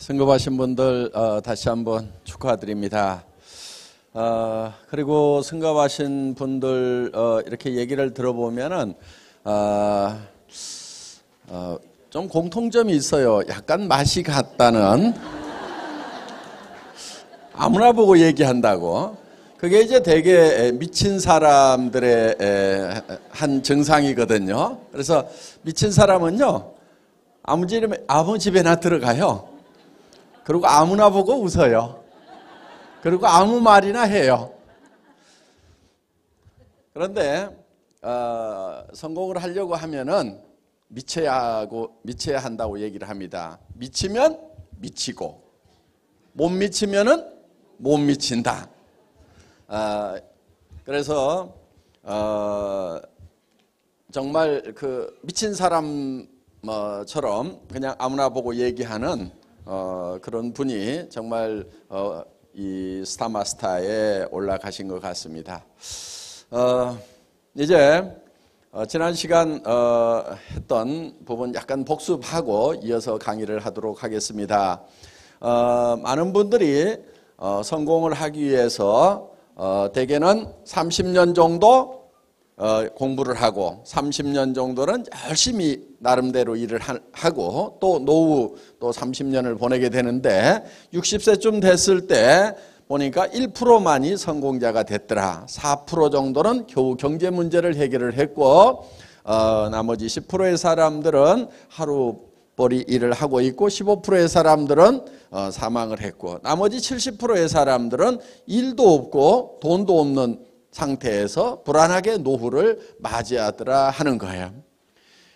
승급하신 분들 다시 한번 축하드립니다. 그리고 승급하신 분들 이렇게 얘기를 들어보면은 좀 공통점이 있어요. 약간 맛이 같다는. 아무나 보고 얘기한다고. 그게 이제 되게 미친 사람들의 한 증상이거든요. 그래서 미친 사람은요, 아무 집에나 들어가요. 그리고 아무나 보고 웃어요. 그리고 아무 말이나 해요. 그런데 성공을 하려고 하면은 미쳐야 한다고 얘기를 합니다. 미치면 미치고, 못 미치면은 못 미친다. 그래서 정말 그 미친 사람처럼 그냥 아무나 보고 얘기하는 그런 분이 정말 이 스타마스터에 올라가신 것 같습니다. 이제 지난 시간 했던 부분 약간 복습하고 이어서 강의를 하도록 하겠습니다. 많은 분들이 성공을 하기 위해서 대개는 30년 정도 공부를 하고 30년 정도는 열심히 나름대로 일을 하고 또 노후 또 30년을 보내게 되는데 60세쯤 됐을 때 보니까 1%만이 성공자가 됐더라. 4% 정도는 겨우 경제 문제를 해결을 했고 나머지 10%의 사람들은 하루벌이 일을 하고 있고 15%의 사람들은 사망을 했고 나머지 70%의 사람들은 일도 없고 돈도 없는 상태에서 불안하게 노후를 맞이하더라 하는 거예요.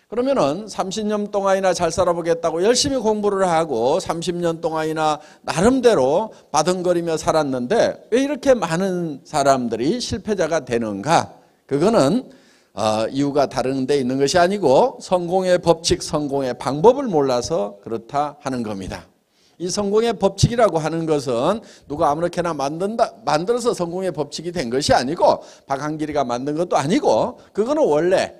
그러면은 30년 동안이나 잘 살아보겠다고 열심히 공부를 하고 30년 동안이나 나름대로 바둥거리며 살았는데 왜 이렇게 많은 사람들이 실패자가 되는가? 그거는 이유가 다른 데 있는 것이 아니고 성공의 법칙, 성공의 방법을 몰라서 그렇다 하는 겁니다. 이 성공의 법칙이라고 하는 것은 누가 아무렇게나 만들어서 성공의 법칙이 된 것이 아니고 박한길이가 만든 것도 아니고 그거는 원래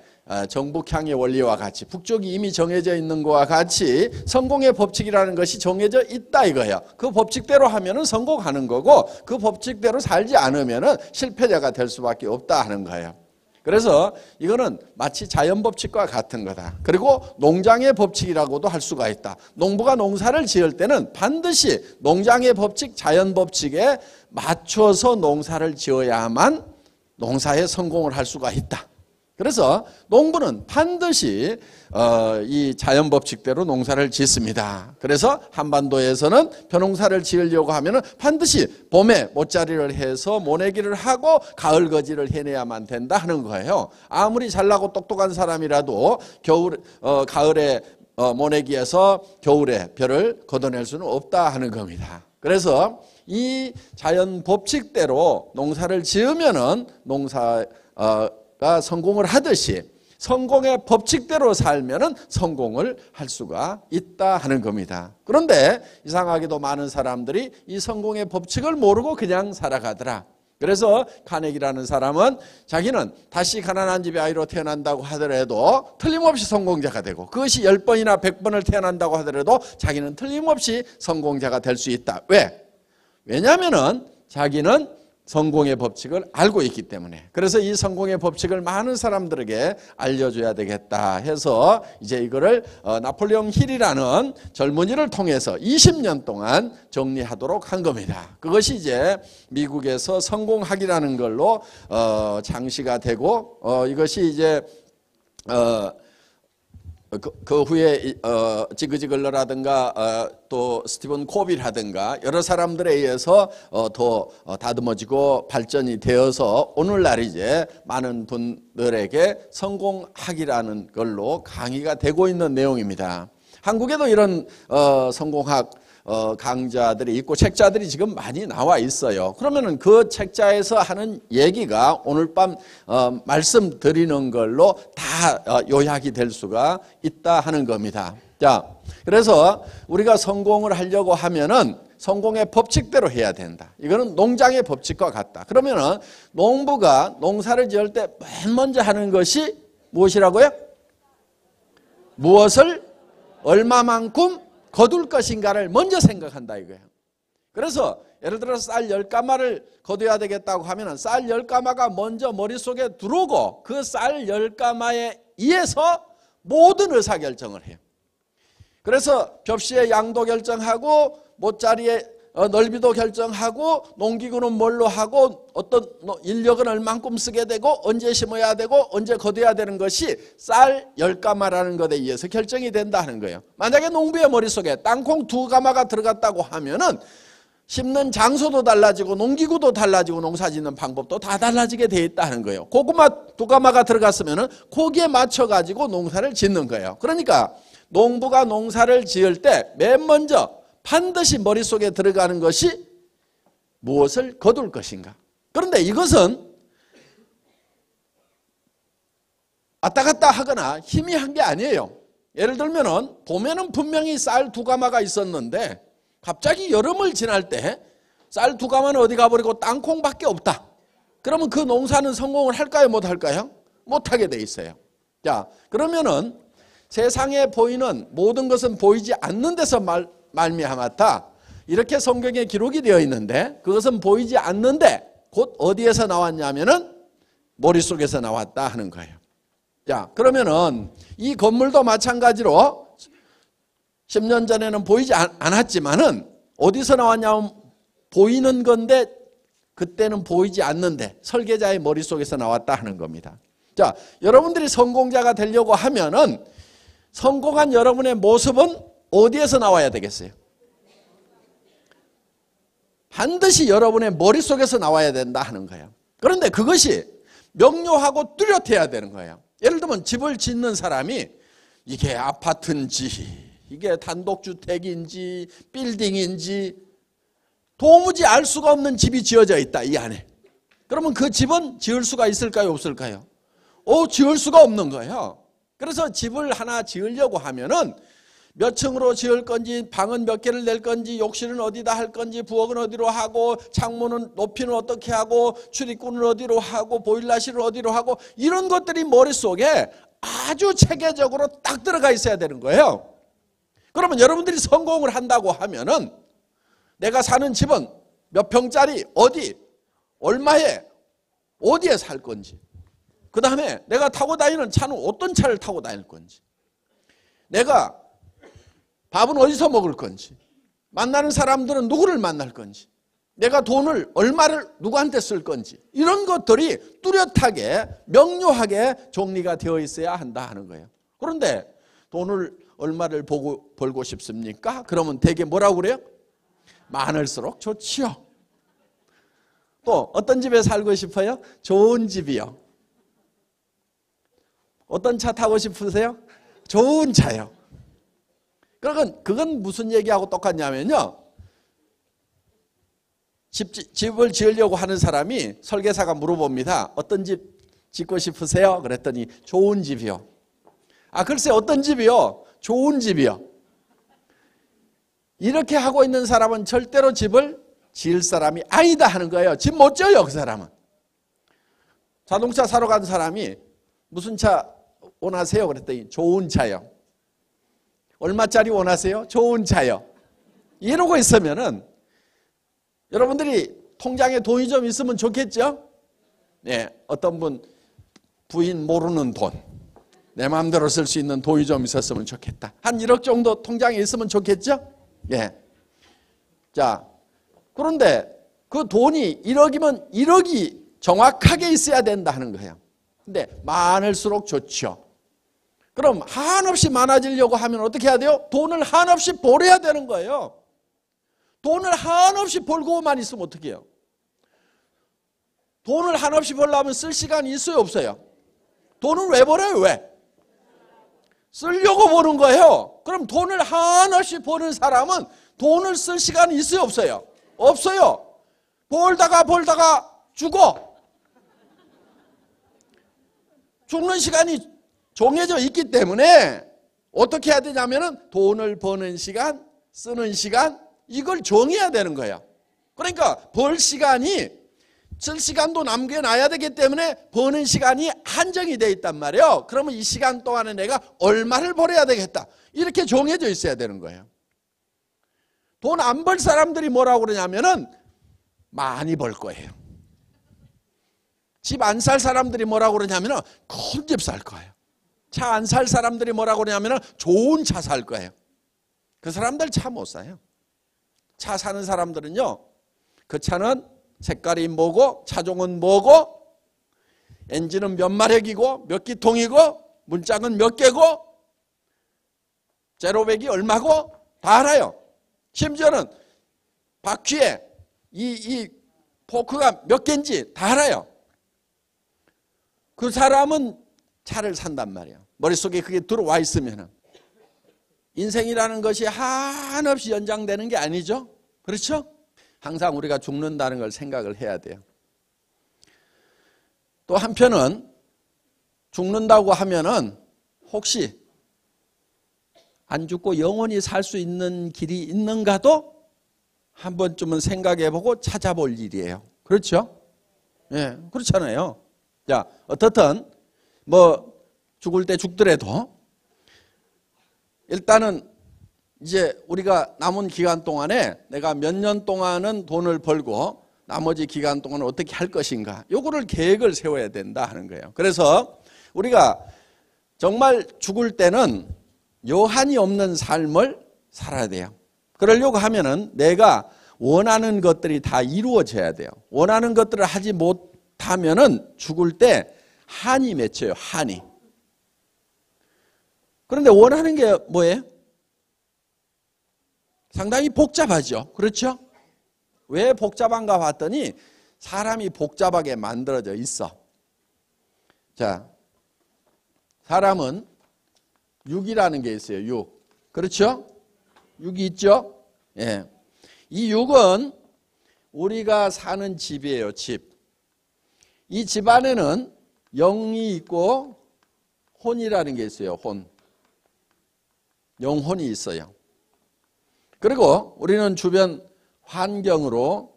정북향의 원리와 같이 북쪽이 이미 정해져 있는 것과 같이 성공의 법칙이라는 것이 정해져 있다 이거예요. 그 법칙대로 하면은 성공하는 거고 그 법칙대로 살지 않으면은 실패자가 될 수밖에 없다 하는 거예요. 그래서 이거는 마치 자연법칙과 같은 거다. 그리고 농장의 법칙이라고도 할 수가 있다. 농부가 농사를 지을 때는 반드시 농장의 법칙, 자연법칙에 맞춰서 농사를 지어야만 농사에 성공을 할 수가 있다. 그래서 농부는 반드시 이 자연법칙대로 농사를 짓습니다. 그래서 한반도에서는 벼농사를 지으려고 하면 반드시 봄에 모짜리를 해서 모내기를 하고 가을 거지를 해내야만 된다 하는 거예요. 아무리 잘나고 똑똑한 사람이라도 가을에 모내기에서 겨울에 벼를 걷어낼 수는 없다 하는 겁니다. 그래서 이 자연법칙대로 농사를 지으면은 가 성공을 하듯이 성공의 법칙대로 살면은 성공을 할 수가 있다 하는 겁니다. 그런데 이상하게도 많은 사람들이 이 성공의 법칙을 모르고 그냥 살아가더라. 그래서 카네기라는 사람은 자기는 다시 가난한 집의 아이로 태어난다고 하더라도 틀림없이 성공자가 되고 그것이 10번이나 100번을 태어난다고 하더라도 자기는 틀림없이 성공자가 될 수 있다. 왜? 왜냐하면은 자기는 성공의 법칙을 알고 있기 때문에. 그래서 이 성공의 법칙을 많은 사람들에게 알려줘야 되겠다 해서 이제 이거를 나폴레옹 힐이라는 젊은이를 통해서 20년 동안 정리하도록 한 겁니다. 그것이 이제 미국에서 성공학이라는 걸로 장시가 되고 이것이 이제 그 후에 지그지글러라든가 또 스티븐 코비라든가 여러 사람들에 의해서 더 다듬어지고 발전이 되어서 오늘날 이제 많은 분들에게 성공학이라는 걸로 강의가 되고 있는 내용입니다. 한국에도 이런 성공학 강좌들이 있고 책자들이 지금 많이 나와 있어요. 그러면은 그 책자에서 하는 얘기가 오늘 밤 말씀드리는 걸로 다 요약이 될 수가 있다 하는 겁니다. 자, 그래서 우리가 성공을 하려고 하면은 성공의 법칙대로 해야 된다. 이거는 농장의 법칙과 같다. 그러면은 농부가 농사를 지을 때 맨 먼저 하는 것이 무엇이라고요? 무엇을 얼마만큼 거둘 것인가를 먼저 생각한다 이거예요. 그래서 예를 들어서 쌀 10가마를 거둬야 되겠다고 하면 쌀 10가마가 먼저 머릿속에 들어오고 그 쌀 10가마에 의해서 모든 의사결정을 해요. 그래서 벽시의 양도 결정하고 못자리의 넓이도 결정하고 농기구는 뭘로 하고 어떤 인력은 얼만큼 쓰게 되고 언제 심어야 되고 언제 거둬야 되는 것이 쌀 10가마라는 것에 의해서 결정이 된다 하는 거예요. 만약에 농부의 머릿속에 땅콩 2가마가 들어갔다고 하면은 심는 장소도 달라지고 농기구도 달라지고 농사짓는 방법도 다 달라지게 돼 있다는 거예요. 고구마 2가마가 들어갔으면은 거기에 맞춰 가지고 농사를 짓는 거예요. 그러니까 농부가 농사를 지을 때 맨 먼저 반드시 머릿속에 들어가는 것이 무엇을 거둘 것인가. 그런데 이것은 왔다 갔다 하거나 희미한 게 아니에요. 예를 들면은 봄에는 분명히 쌀 2가마가 있었는데 갑자기 여름을 지날 때 쌀 2가마는 어디 가버리고 땅콩밖에 없다. 그러면 그 농사는 성공을 할까요? 못 할까요? 못하게 돼 있어요. 자, 그러면은 세상에 보이는 모든 것은 보이지 않는 데서 말미암았다. 이렇게 성경에 기록이 되어 있는데 그것은 보이지 않는데 곧 어디에서 나왔냐면은 머릿속에서 나왔다 하는 거예요. 자, 그러면은 이 건물도 마찬가지로 10년 전에는 보이지 않았지만은 어디서 나왔냐면 보이는 건데 그때는 보이지 않는데 설계자의 머릿속에서 나왔다 하는 겁니다. 자, 여러분들이 성공자가 되려고 하면은 성공한 여러분의 모습은 어디에서 나와야 되겠어요? 반드시 여러분의 머릿속에서 나와야 된다 하는 거예요. 그런데 그것이 명료하고 뚜렷해야 되는 거예요. 예를 들면 집을 짓는 사람이 이게 아파트인지 이게 단독주택인지 빌딩인지 도무지 알 수가 없는 집이 지어져 있다 이 안에. 그러면 그 집은 지을 수가 있을까요? 없을까요? 지을 수가 없는 거예요. 그래서 집을 하나 지으려고 하면은 몇 층으로 지을 건지 방은 몇 개를 낼 건지 욕실은 어디다 할 건지 부엌은 어디로 하고 창문은 높이는 어떻게 하고 출입구는 어디로 하고 보일러실은 어디로 하고 이런 것들이 머릿속에 아주 체계적으로 딱 들어가 있어야 되는 거예요. 그러면 여러분들이 성공을 한다고 하면은 내가 사는 집은 몇 평짜리 어디 얼마에 어디에 살 건지 그 다음에 내가 타고 다니는 차는 어떤 차를 타고 다닐 건지 내가 밥은 어디서 먹을 건지 만나는 사람들은 누구를 만날 건지 내가 돈을 얼마를 누구한테 쓸 건지 이런 것들이 뚜렷하게 명료하게 정리가 되어 있어야 한다 하는 거예요. 그런데 돈을 얼마를 벌고 싶습니까? 그러면 대개 뭐라고 그래요? 많을수록 좋지요. 또 어떤 집에 살고 싶어요? 좋은 집이요. 어떤 차 타고 싶으세요? 좋은 차요. 그건 무슨 얘기하고 똑같냐면요. 집을 지으려고 하는 사람이 설계사가 물어봅니다. 어떤 집 짓고 싶으세요? 그랬더니 좋은 집이요. 글쎄 어떤 집이요? 좋은 집이요. 이렇게 하고 있는 사람은 절대로 집을 지을 사람이 아니다 하는 거예요. 집 못 지어요 그 사람은. 자동차 사러 간 사람이 무슨 차 원하세요? 그랬더니 좋은 차요. 얼마짜리 원하세요? 좋은 차요. 이러고 있으면은 여러분들이 통장에 돈이 좀 있으면 좋겠죠? 네, 어떤 부인 모르는 돈, 내 마음대로 쓸 수 있는 돈이 좀 있었으면 좋겠다. 한 1억 정도 통장에 있으면 좋겠죠? 예. 자, 그런데 그 돈이 1억이면 1억이 정확하게 있어야 된다 하는 거예요. 근데 많을수록 좋죠. 그럼 한없이 많아지려고 하면 어떻게 해야 돼요? 돈을 한없이 벌어야 되는 거예요. 돈을 한없이 벌고만 있으면 어떻게 해요? 돈을 한없이 벌려면 쓸 시간이 있어요 없어요? 돈을 왜 벌어요? 왜? 쓰려고 버는 거예요. 그럼 돈을 한없이 버는 사람은 돈을 쓸 시간이 있어요 없어요? 없어요. 벌다가 죽어. 죽는 시간이 정해져 있기 때문에 어떻게 해야 되냐면은 돈을 버는 시간, 쓰는 시간 이걸 정해야 되는 거예요. 그러니까 벌 시간이 쓸 시간도 남겨놔야 되기 때문에 버는 시간이 한정이 돼 있단 말이에요. 그러면 이 시간 동안에 내가 얼마를 벌어야 되겠다. 이렇게 정해져 있어야 되는 거예요. 돈 안 벌 사람들이 뭐라고 그러냐면은 많이 벌 거예요. 집 안 살 사람들이 뭐라고 그러냐면은 큰 집 살 거예요. 차 안 살 사람들이 뭐라고 그러냐면은 좋은 차 살 거예요. 그 사람들 차 못 사요. 차 사는 사람들은요, 그 차는 색깔이 뭐고 차종은 뭐고 엔진은 몇 마력이고 몇 기통이고 문짝은 몇 개고 제로백이 얼마고 다 알아요. 심지어는 바퀴에 이 포크가 몇 개인지 다 알아요. 그 사람은 차를 산단 말이에요. 머릿속에 그게 들어와 있으면. 인생이라는 것이 한없이 연장되는 게 아니죠. 그렇죠? 항상 우리가 죽는다는 걸 생각을 해야 돼요. 또 한편은 죽는다고 하면은 혹시 안 죽고 영원히 살 수 있는 길이 있는가도 한 번쯤은 생각해보고 찾아볼 일이에요. 그렇죠? 예, 그렇잖아요. 자, 어떻든 뭐 죽을 때 죽더라도 일단은 이제 우리가 남은 기간 동안에 내가 몇 년 동안은 돈을 벌고 나머지 기간 동안은 어떻게 할 것인가, 요거를 계획을 세워야 된다 하는 거예요. 그래서 우리가 정말 죽을 때는 여한이 없는 삶을 살아야 돼요. 그러려고 하면은 내가 원하는 것들이 다 이루어져야 돼요. 원하는 것들을 하지 못하면은 죽을 때 한이 맺혀요. 한이. 그런데 원하는 게 뭐예요? 상당히 복잡하죠. 그렇죠? 왜 복잡한가 봤더니 사람이 복잡하게 만들어져 있어. 자, 사람은 육이라는 게 있어요. 육. 그렇죠? 육이 있죠? 예. 이 육은 우리가 사는 집이에요. 집. 이 집 안에는 영이 있고 혼이라는 게 있어요. 혼. 영혼이 있어요. 그리고 우리는 주변 환경으로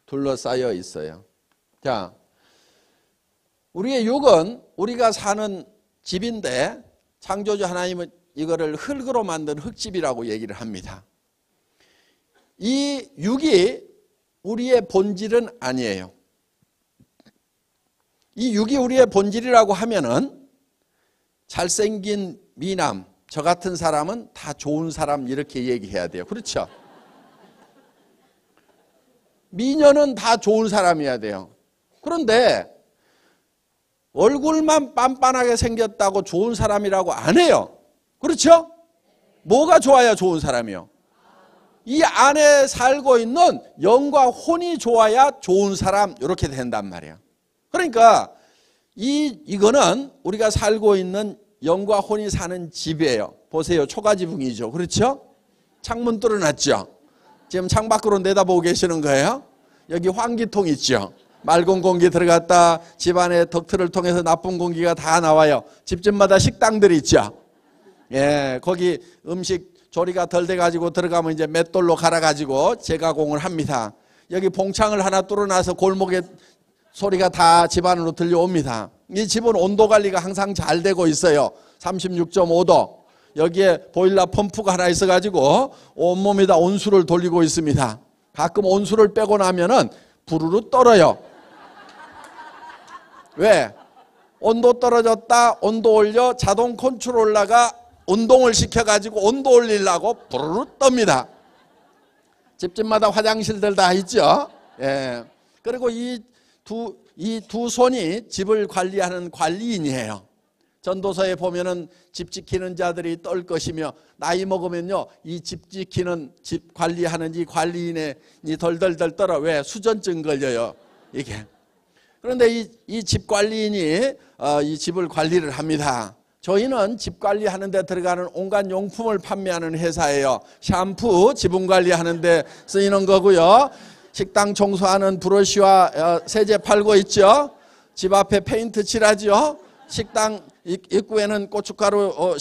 둘러싸여 있어요. 자, 우리의 육은 우리가 사는 집인데 창조주 하나님은 이거를 흙으로 만든 흙집이라고 얘기를 합니다. 이 육이 우리의 본질은 아니에요. 이 육이 우리의 본질이라고 하면은 잘생긴 미남, 저 같은 사람은 다 좋은 사람 이렇게 얘기해야 돼요. 그렇죠? 미녀는 다 좋은 사람이어야 돼요. 그런데 얼굴만 빤빤하게 생겼다고 좋은 사람이라고 안 해요. 그렇죠? 뭐가 좋아야 좋은 사람이요? 이 안에 살고 있는 영과 혼이 좋아야 좋은 사람 이렇게 된단 말이에요. 그러니까 이거는 우리가 살고 있는 영과 혼이 사는 집이에요. 보세요. 초가지붕이죠. 그렇죠? 창문 뚫어놨죠. 지금 창밖으로 내다보고 계시는 거예요. 여기 환기통 있죠. 맑은 공기 들어갔다 집안의 덕트를 통해서 나쁜 공기가 다 나와요. 집집마다 식당들이 있죠. 예, 거기 음식 조리가 덜 돼가지고 들어가면 이제 맷돌로 갈아가지고 재가공을 합니다. 여기 봉창을 하나 뚫어놔서 골목에 소리가 다 집안으로 들려옵니다. 이 집은 온도 관리가 항상 잘 되고 있어요. 36.5도. 여기에 보일러 펌프가 하나 있어가지고 온몸이 다 온수를 돌리고 있습니다. 가끔 온수를 빼고 나면은 부르르 떨어요. 왜? 온도 떨어졌다, 온도 올려, 자동 컨트롤러가 운동을 시켜가지고 온도 올리려고 부르르 떱니다. 집집마다 화장실들 다 있죠. 예. 그리고 이 두 손이 집을 관리하는 관리인이에요. 전도서에 보면은 집 지키는 자들이 떨 것이며, 나이 먹으면요 이 집 지키는 집 관리하는 이 관리인의 덜덜덜 떨어. 왜? 수전증 걸려요 이게. 그런데 이 집 관리인이 이 집을 관리를 합니다. 저희는 집 관리하는 데 들어가는 온갖 용품을 판매하는 회사예요. 샴푸 지분 관리하는 데 쓰이는 거고요. 식당 청소하는 브러쉬와 세제 팔고 있죠. 집 앞에 페인트 칠하죠. 식당 입구에는 고춧가루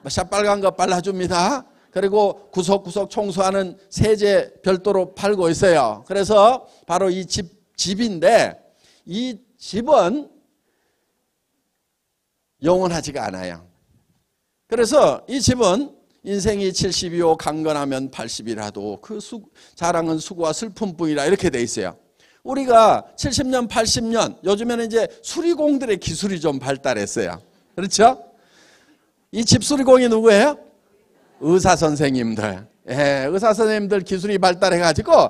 샷빨간 거 발라줍니다. 그리고 구석구석 청소하는 세제 별도로 팔고 있어요. 그래서 바로 이 집인데, 이 집은 영원하지가 않아요. 그래서 이 집은 인생이 70이요 강건하면 80이라도 그 자랑은 수고와 슬픔뿐이라 이렇게 돼 있어요. 우리가 70년 80년 요즘에는 이제 수리공들의 기술이 좀 발달했어요. 그렇죠? 이 집수리공이 누구예요? 의사 선생님들. 예, 의사 선생님들 기술이 발달해 가지고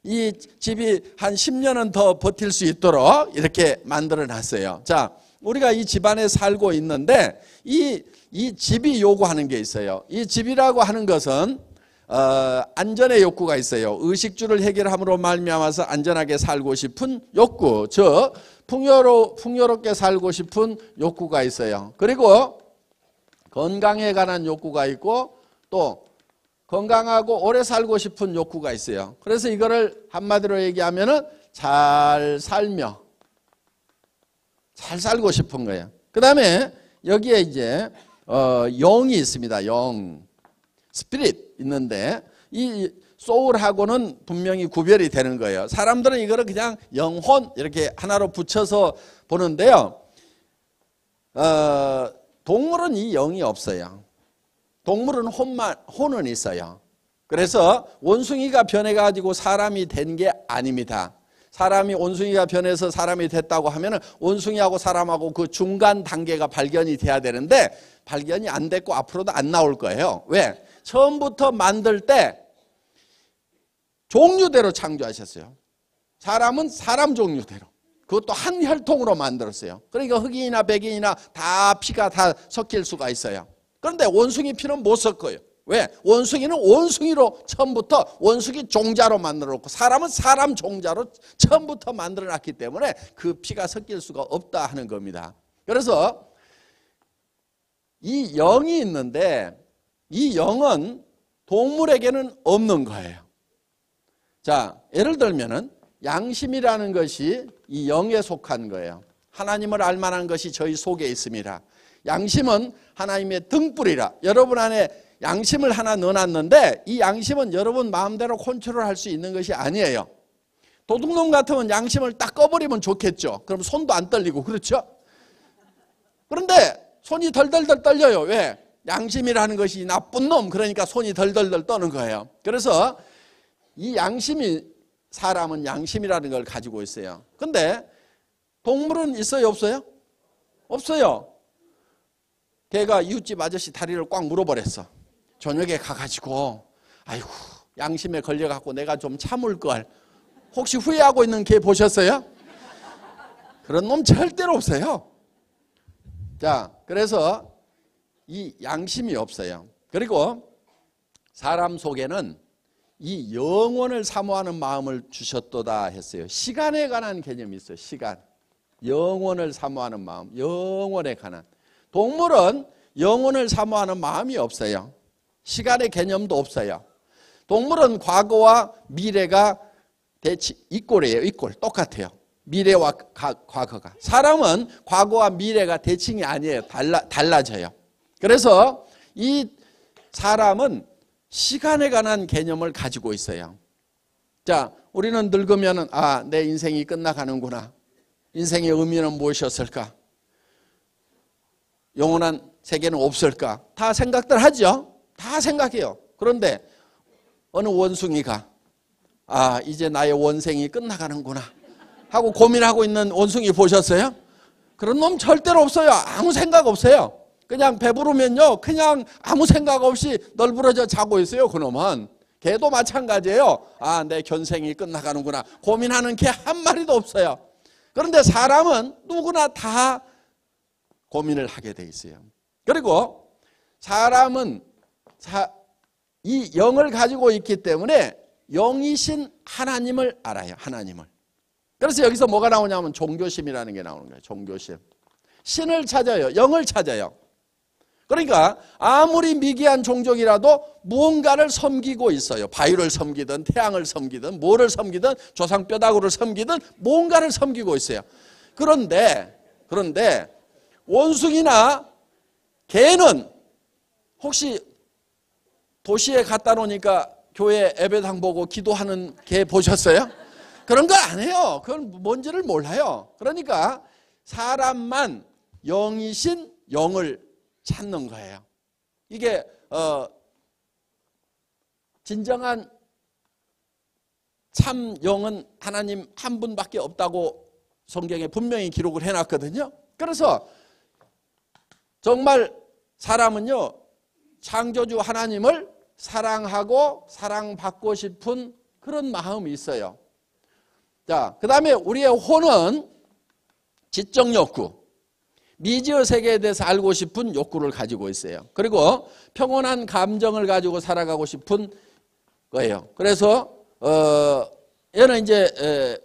이 집이 한 10년은 더 버틸 수 있도록 이렇게 만들어 놨어요. 자, 우리가 이 집안에 살고 있는데 이 집이 요구하는 게 있어요. 이 집이라고 하는 것은 안전의 욕구가 있어요. 의식주를 해결함으로 말미암아서 안전하게 살고 싶은 욕구, 즉 풍요롭게 살고 싶은 욕구가 있어요. 그리고 건강에 관한 욕구가 있고 또 건강하고 오래 살고 싶은 욕구가 있어요. 그래서 이거를 한마디로 얘기하면은 잘 살고 싶은 거예요. 그 다음에 여기에 이제 영이 있습니다. 영, 스피릿 있는데 이 소울하고는 분명히 구별이 되는 거예요. 사람들은 이거를 그냥 영혼 이렇게 하나로 붙여서 보는데요. 동물은 이 영이 없어요. 동물은 혼은 있어요. 그래서 원숭이가 변해가지고 사람이 된 게 아닙니다. 사람이 원숭이가 변해서 사람이 됐다고 하면 원숭이하고 사람하고 그 중간 단계가 발견이 돼야 되는데 발견이 안 됐고 앞으로도 안 나올 거예요. 왜? 처음부터 만들 때 종류대로 창조하셨어요. 사람은 사람 종류대로. 그것도 한 혈통으로 만들었어요. 그러니까 흑인이나 백인이나 다 피가 다 섞일 수가 있어요. 그런데 원숭이 피는 못 섞어요. 왜? 원숭이는 원숭이로 처음부터 원숭이 종자로 만들어놓고 사람은 사람 종자로 처음부터 만들어놨기 때문에 그 피가 섞일 수가 없다 하는 겁니다. 그래서 이 영이 있는데 이 영은 동물에게는 없는 거예요. 자, 예를 들면은 양심이라는 것이 이 영에 속한 거예요. 하나님을 알 만한 것이 저희 속에 있습니다. 양심은 하나님의 등불이라. 여러분 안에 양심을 하나 넣어놨는데 이 양심은 여러분 마음대로 컨트롤할 수 있는 것이 아니에요. 도둑놈 같으면 양심을 딱 꺼버리면 좋겠죠. 그럼 손도 안 떨리고 그렇죠? 그런데 손이 덜덜덜 떨려요. 왜? 양심이라는 것이 나쁜 놈, 그러니까 손이 덜덜덜 떠는 거예요. 그래서 이 양심이, 사람은 양심이라는 걸 가지고 있어요. 근데 동물은 있어요, 없어요? 없어요. 걔가 이웃집 아저씨 다리를 꽉 물어버렸어. 저녁에 가가지고 아이고 양심에 걸려갖고 내가 좀 참을걸. 혹시 후회하고 있는 걔 보셨어요? 그런 놈 절대로 없어요. 자, 그래서 이 양심이 없어요. 그리고 사람 속에는 이 영원을 사모하는 마음을 주셨도다 했어요. 시간에 관한 개념이 있어요. 시간. 영원을 사모하는 마음. 영원에 관한. 동물은 영혼을 사모하는 마음이 없어요. 시간의 개념도 없어요. 동물은 과거와 미래가 이꼴이에요. 이꼴. 똑같아요. 미래와 과거가. 사람은 과거와 미래가 대칭이 아니에요. 달라져요. 그래서 이 사람은 시간에 관한 개념을 가지고 있어요. 자, 우리는 늙으면 내 인생이 끝나가는구나. 인생의 의미는 무엇이었을까? 영원한 세계는 없을까? 다 생각들 하죠. 다 생각해요. 그런데 어느 원숭이가 이제 나의 원생이 끝나가는구나 하고 고민하고 있는 원숭이 보셨어요? 그런 놈 절대로 없어요. 아무 생각 없어요. 그냥 배부르면요 그냥 아무 생각 없이 널브러져 자고 있어요. 그놈은. 개도 마찬가지예요. 내 견생이 끝나가는구나 고민하는 개 한 마리도 없어요. 그런데 사람은 누구나 다 고민을 하게 돼 있어요. 그리고 사람은 이 영을 가지고 있기 때문에 영이신 하나님을 알아요. 하나님을. 그래서 여기서 뭐가 나오냐면 종교심이라는 게 나오는 거예요. 종교심. 신을 찾아요. 영을 찾아요. 그러니까 아무리 미개한 종족이라도 무언가를 섬기고 있어요. 바위를 섬기든 태양을 섬기든 뭐를 섬기든 조상뼈다구를 섬기든 무언가를 섬기고 있어요. 그런데 원숭이나 개는 혹시 도시에 갖다 놓으니까 교회 예배당 보고 기도하는 개 보셨어요? 그런 걸 안 해요. 그건 뭔지를 몰라요. 그러니까 사람만 영이신 영을 찾는 거예요. 이게 진정한 참 영은 하나님 한 분밖에 없다고 성경에 분명히 기록을 해놨거든요. 그래서 정말 사람은요, 창조주 하나님을 사랑하고 사랑받고 싶은 그런 마음이 있어요. 자, 그 다음에 우리의 혼은 지적 욕구, 미지의 세계에 대해서 알고 싶은 욕구를 가지고 있어요. 그리고 평온한 감정을 가지고 살아가고 싶은 거예요. 그래서 얘는 이제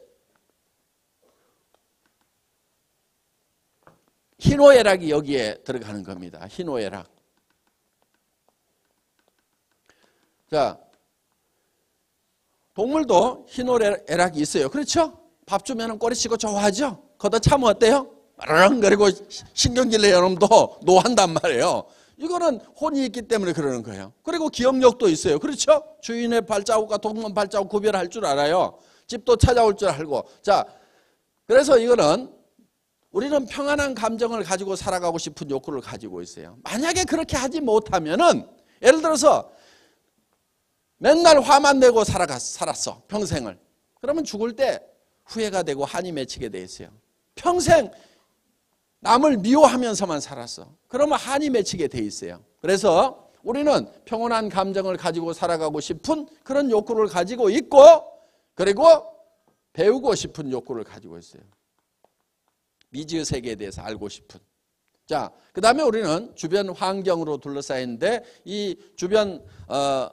희노애락이 여기에 들어가는 겁니다. 희노애락. 자, 동물도 희노애락이 있어요. 그렇죠? 밥 주면 꼬리치고 좋아하죠? 걷어 차면 어때요? 마르릉거리고 신경질 내는 놈도 노한단 말이에요. 이거는 혼이 있기 때문에 그러는 거예요. 그리고 기억력도 있어요. 그렇죠? 주인의 발자국과 동물 발자국 구별할 줄 알아요. 집도 찾아올 줄 알고. 자, 그래서 이거는 우리는 평안한 감정을 가지고 살아가고 싶은 욕구를 가지고 있어요. 만약에 그렇게 하지 못하면은, 예를 들어서 맨날 화만 내고 살았어, 평생을. 그러면 죽을 때 후회가 되고 한이 맺히게 돼 있어요. 평생 남을 미워하면서만 살았어. 그러면 한이 맺히게 돼 있어요. 그래서 우리는 평온한 감정을 가지고 살아가고 싶은 그런 욕구를 가지고 있고, 그리고 배우고 싶은 욕구를 가지고 있어요. 미지의 세계에 대해서 알고 싶은. 자, 그 다음에 우리는 주변 환경으로 둘러싸이는데, 이 주변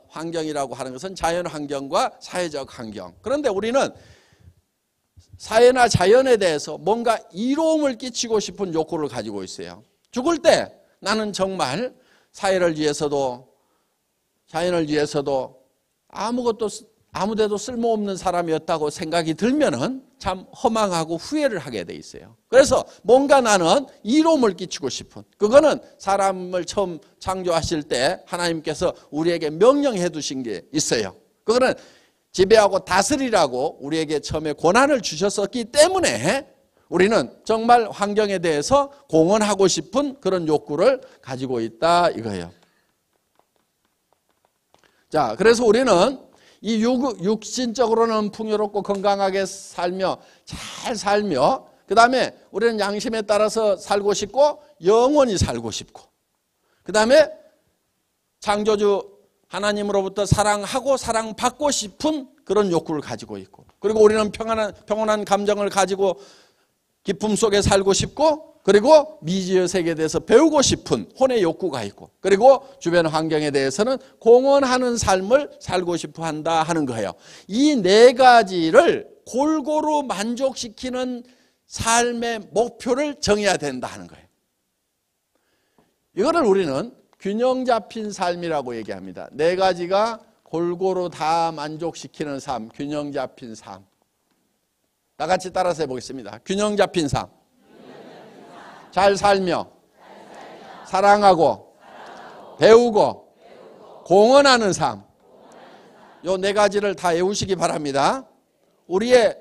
환경이라고 하는 것은 자연 환경과 사회적 환경. 그런데 우리는 사회나 자연에 대해서 뭔가 이로움을 끼치고 싶은 욕구를 가지고 있어요. 죽을 때 나는 정말 사회를 위해서도 자연을 위해서도 아무데도 쓸모없는 사람이었다고 생각이 들면은 참 허망하고 후회를 하게 돼 있어요. 그래서 뭔가 나는 이로움을 끼치고 싶은, 그거는 사람을 처음 창조하실 때 하나님께서 우리에게 명령해 두신 게 있어요. 그거는 지배하고 다스리라고 우리에게 처음에 권한을 주셨었기 때문에 우리는 정말 환경에 대해서 공헌하고 싶은 그런 욕구를 가지고 있다 이거예요. 자, 그래서 우리는 이 육신적으로는 풍요롭고 건강하게 살며 잘 살며, 그 다음에 우리는 양심에 따라서 살고 싶고 영원히 살고 싶고, 그 다음에 창조주 하나님으로부터 사랑하고 사랑받고 싶은 그런 욕구를 가지고 있고, 그리고 우리는 평온한 감정을 가지고 기쁨 속에 살고 싶고, 그리고 미지의 세계에 대해서 배우고 싶은 혼의 욕구가 있고, 그리고 주변 환경에 대해서는 공헌하는 삶을 살고 싶어 한다 하는 거예요. 이 네 가지를 골고루 만족시키는 삶의 목표를 정해야 된다 하는 거예요. 이거를 우리는 균형 잡힌 삶이라고 얘기합니다. 네 가지가 골고루 다 만족시키는 삶, 균형 잡힌 삶. 다 같이 따라서 해보겠습니다. 균형 잡힌 삶. 잘 살며 사랑하고 배우고 공헌하는 삶. 요 네 가지를 다 외우시기 바랍니다. 우리의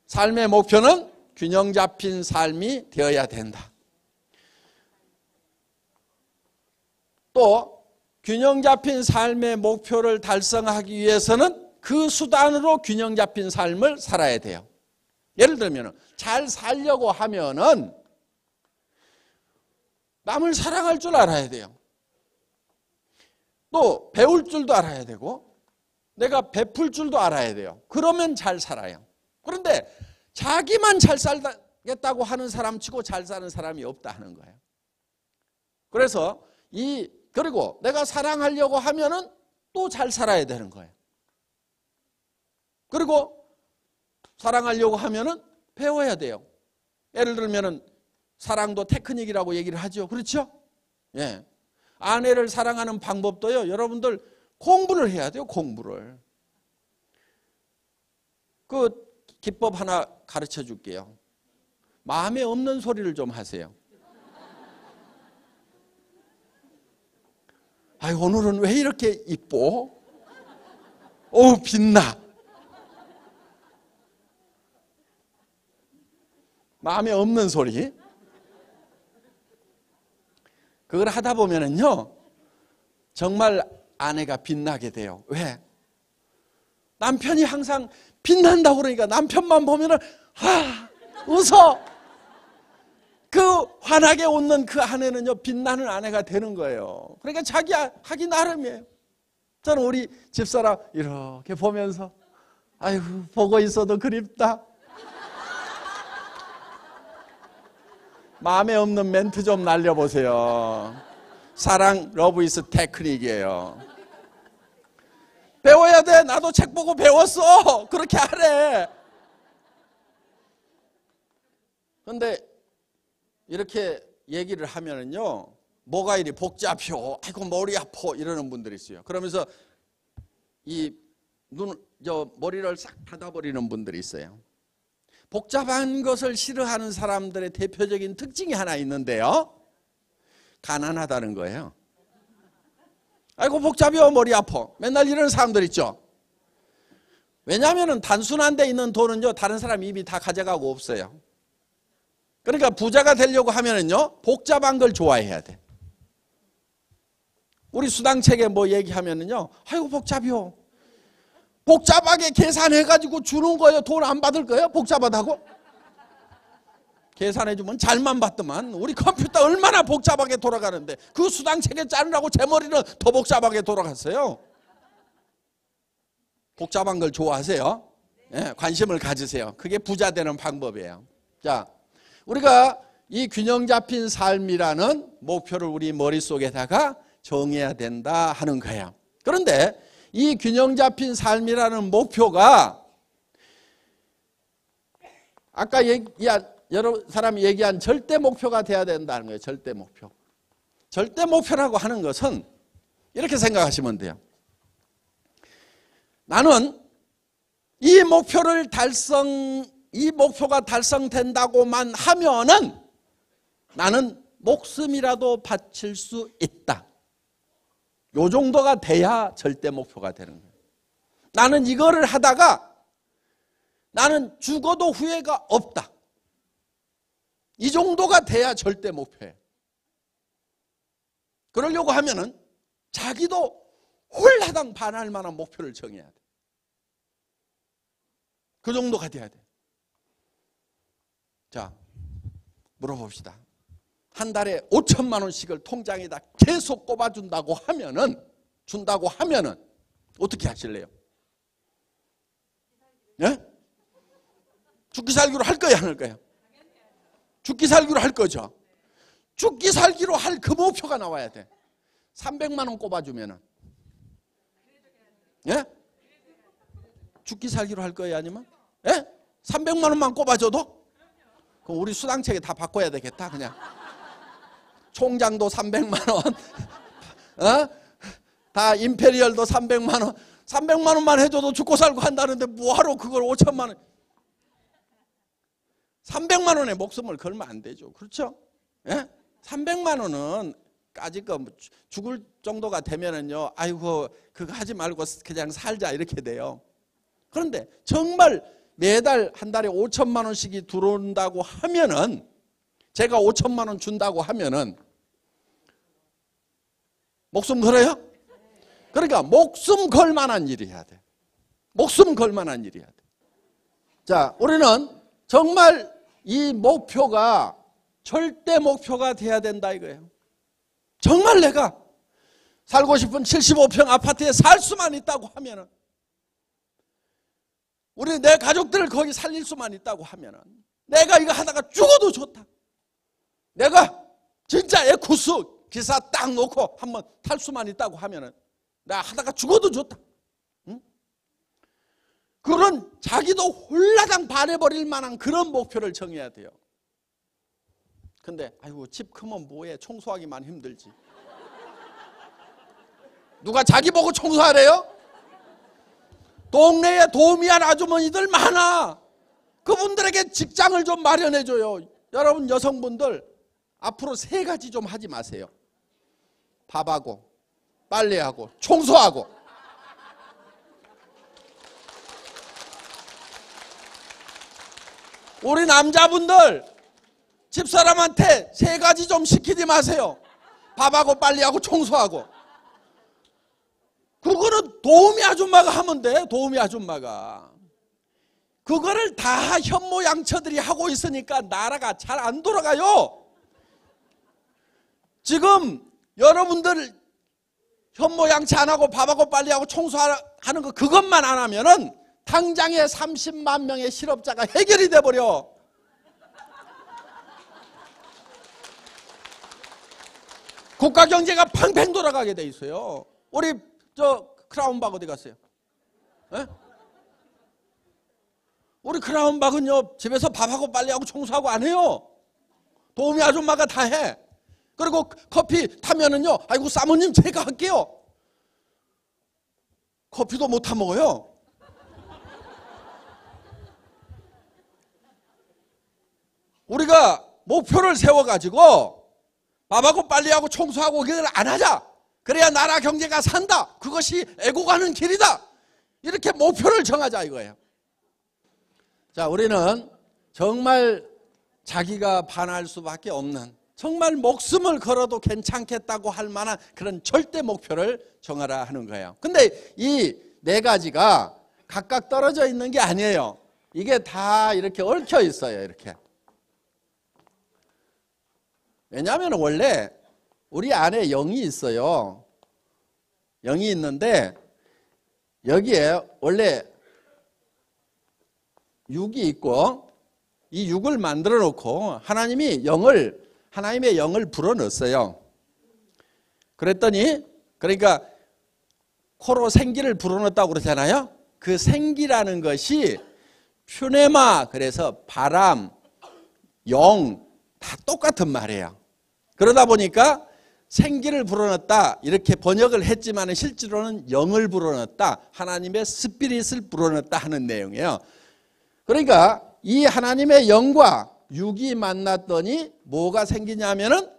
삶의 목표는 균형 잡힌 삶이 되어야 된다. 또 균형 잡힌 삶의 목표를 달성하기 위해서는 그 수단으로 균형 잡힌 삶을 살아야 돼요. 예를 들면 잘 살려고 하면은 남을 사랑할 줄 알아야 돼요. 또 배울 줄도 알아야 되고 내가 베풀 줄도 알아야 돼요. 그러면 잘 살아요. 그런데 자기만 잘 살겠다고 하는 사람 치고 잘 사는 사람이 없다 하는 거예요. 그래서 그리고 내가 사랑하려고 하면은 또 잘 살아야 되는 거예요. 그리고 사랑하려고 하면은 배워야 돼요. 예를 들면은 사랑도 테크닉이라고 얘기를 하죠. 그렇죠? 예. 아내를 사랑하는 방법도요, 여러분들 공부를 해야 돼요. 공부를. 그 기법 하나 가르쳐 줄게요. 마음에 없는 소리를 좀 하세요. 아이, 오늘은 왜 이렇게 이뻐? 어우, 빛나. 마음에 없는 소리. 그걸 하다 보면은요, 정말 아내가 빛나게 돼요. 왜? 남편이 항상 빛난다고 그러니까 남편만 보면은 웃어. 그 환하게 웃는 그 아내는요 빛나는 아내가 되는 거예요. 그러니까 자기 하기 나름이에요. 저는 우리 집사람 이렇게 보면서 아이고 보고 있어도 그립다. 마음에 없는 멘트 좀 날려보세요. 사랑 러브 이즈 테크닉이에요. 배워야 돼. 나도 책 보고 배웠어. 그렇게 하래. 그런데 이렇게 얘기를 하면은요 뭐가 이리 복잡해요. 아이고 머리 아파 이러는 분들이 있어요. 그러면서 머리를 싹 닫아버리는 분들이 있어요. 복잡한 것을 싫어하는 사람들의 대표적인 특징이 하나 있는데요. 가난하다는 거예요. 아이고 복잡해요. 머리 아파. 맨날 이러는 사람들 있죠. 왜냐하면 단순한 데 있는 돈은요 다른 사람 이미 다 가져가고 없어요. 그러니까 부자가 되려고 하면은요 복잡한 걸 좋아해야 돼. 우리 수당책에 뭐 얘기하면은요 아이고 복잡해요. 복잡하게 계산해가지고 주는 거예요. 돈 안 받을 거예요? 복잡하다고? 계산해주면 잘만 받더만. 우리 컴퓨터 얼마나 복잡하게 돌아가는데 그 수당책에 짜느라고 제 머리는 더 복잡하게 돌아갔어요. 복잡한 걸 좋아하세요? 네, 관심을 가지세요. 그게 부자 되는 방법이에요. 자, 우리가 이 균형 잡힌 삶이라는 목표를 우리 머릿속에다가 정해야 된다 하는 거예요. 그런데 이 균형 잡힌 삶이라는 목표가 아까 여러 사람이 얘기한 절대 목표가 돼야 된다는 거예요. 절대 목표. 절대 목표라고 하는 것은 이렇게 생각하시면 돼요. 나는 이 목표가 달성된다고만 하면은 나는 목숨이라도 바칠 수 있다. 요 정도가 돼야 절대 목표가 되는 거예요. 나는 이거를 하다가 나는 죽어도 후회가 없다. 이 정도가 돼야 절대 목표예요. 그러려고 하면은 자기도 홀라당 반할 만한 목표를 정해야 돼. 그 정도가 돼야 돼. 자, 물어봅시다. 한 달에 5천만 원씩을 통장에다 계속 꼽아준다고 하면은 어떻게 하실래요? 예? 죽기 살기로 할 거야, 안 할 거야? 죽기 살기로 할 거죠. 죽기 살기로 할 그 목표가 나와야 돼. 300만 원 꼽아주면은 예? 죽기 살기로 할 거예요, 아니면? 예? 300만 원만 꼽아줘도? 그럼 우리 수당책에 다 바꿔야 되겠다, 그냥. 총장도 300만 원, 다 임페리얼도 300만 원, 300만 원만 해줘도 죽고 살고 한다는데 뭐하러 그걸 5천만 원. 300만 원에 목숨을 걸면 안 되죠. 그렇죠? 예? 300만 원은 아직 죽을 정도가 되면은요, 아이고, 그거 하지 말고 그냥 살자, 이렇게 돼요. 그런데 정말 매달 한 달에 5천만 원씩이 들어온다고 하면은, 제가 5천만 원 준다고 하면은, 목숨 걸어요? 그러니까 목숨 걸 만한 일이 해야 돼. 목숨 걸 만한 일이 해야 돼. 자, 우리는 정말 이 목표가 절대 목표가 돼야 된다 이거예요. 정말 내가 살고 싶은 75평 아파트에 살 수만 있다고 하면은, 우리 내 가족들을 거기 살릴 수만 있다고 하면은, 내가 이거 하다가 죽어도 좋다. 내가 진짜 에쿠스 기사 딱 놓고 한번 탈 수만 있다고 하면은 나 하다가 죽어도 좋다. 응? 그런 자기도 홀라당 반해버릴 만한 그런 목표를 정해야 돼요. 근데 아이고 집 크면 뭐해, 청소하기만 힘들지. 누가 자기 보고 청소하래요? 동네에 도우미한 아주머니들 많아. 그분들에게 직장을 좀 마련해줘요. 여러분 여성분들 앞으로 3가지 좀 하지 마세요. 밥하고 빨래하고 청소하고. 우리 남자분들 집사람한테 3가지 좀 시키지 마세요. 밥하고 빨래하고 청소하고. 그거는 도우미 아줌마가 하면 돼. 도우미 아줌마가. 그거를 다 현모양처들이 하고 있으니까 나라가 잘 안 돌아가요. 지금 여러분들 현모양치 안 하고 밥하고 빨리 하고 청소하는 거 그것만 안 하면은 당장에 30만 명의 실업자가 해결이 돼 버려. 국가 경제가 팽팽 돌아가게 돼 있어요. 우리 저 크라운박 어디 갔어요? 에? 우리 크라운박은요 집에서 밥하고 빨리하고 청소하고 안 해요. 도우미 아줌마가 다 해. 그리고 커피 타면은요, 아이고 사모님 제가 할게요. 커피도 못 타 먹어요. 우리가 목표를 세워가지고 밥하고 빨리하고 청소하고 그걸 안 하자. 그래야 나라 경제가 산다. 그것이 에고 가는 길이다. 이렇게 목표를 정하자 이거예요. 자, 우리는 정말 자기가 반할 수밖에 없는, 정말 목숨을 걸어도 괜찮겠다고 할 만한 그런 절대 목표를 정하라 하는 거예요. 근데 이 네 가지가 각각 떨어져 있는 게 아니에요. 이게 다 이렇게 얽혀 있어요. 이렇게. 왜냐하면 원래 우리 안에 영이 있어요. 영이 있는데 여기에 원래 육이 있고 이 육을 만들어 놓고 하나님의 영을 불어넣었어요. 그랬더니 그러니까 코로 생기를 불어넣었다고 그러잖아요. 그 생기라는 것이 퓨네마, 그래서 바람, 영 다 똑같은 말이에요. 그러다 보니까 생기를 불어넣었다 이렇게 번역을 했지만 실제로는 영을 불어넣었다, 하나님의 스피릿을 불어넣었다 하는 내용이에요. 그러니까 이 하나님의 영과 육이 만났더니 뭐가 생기냐면은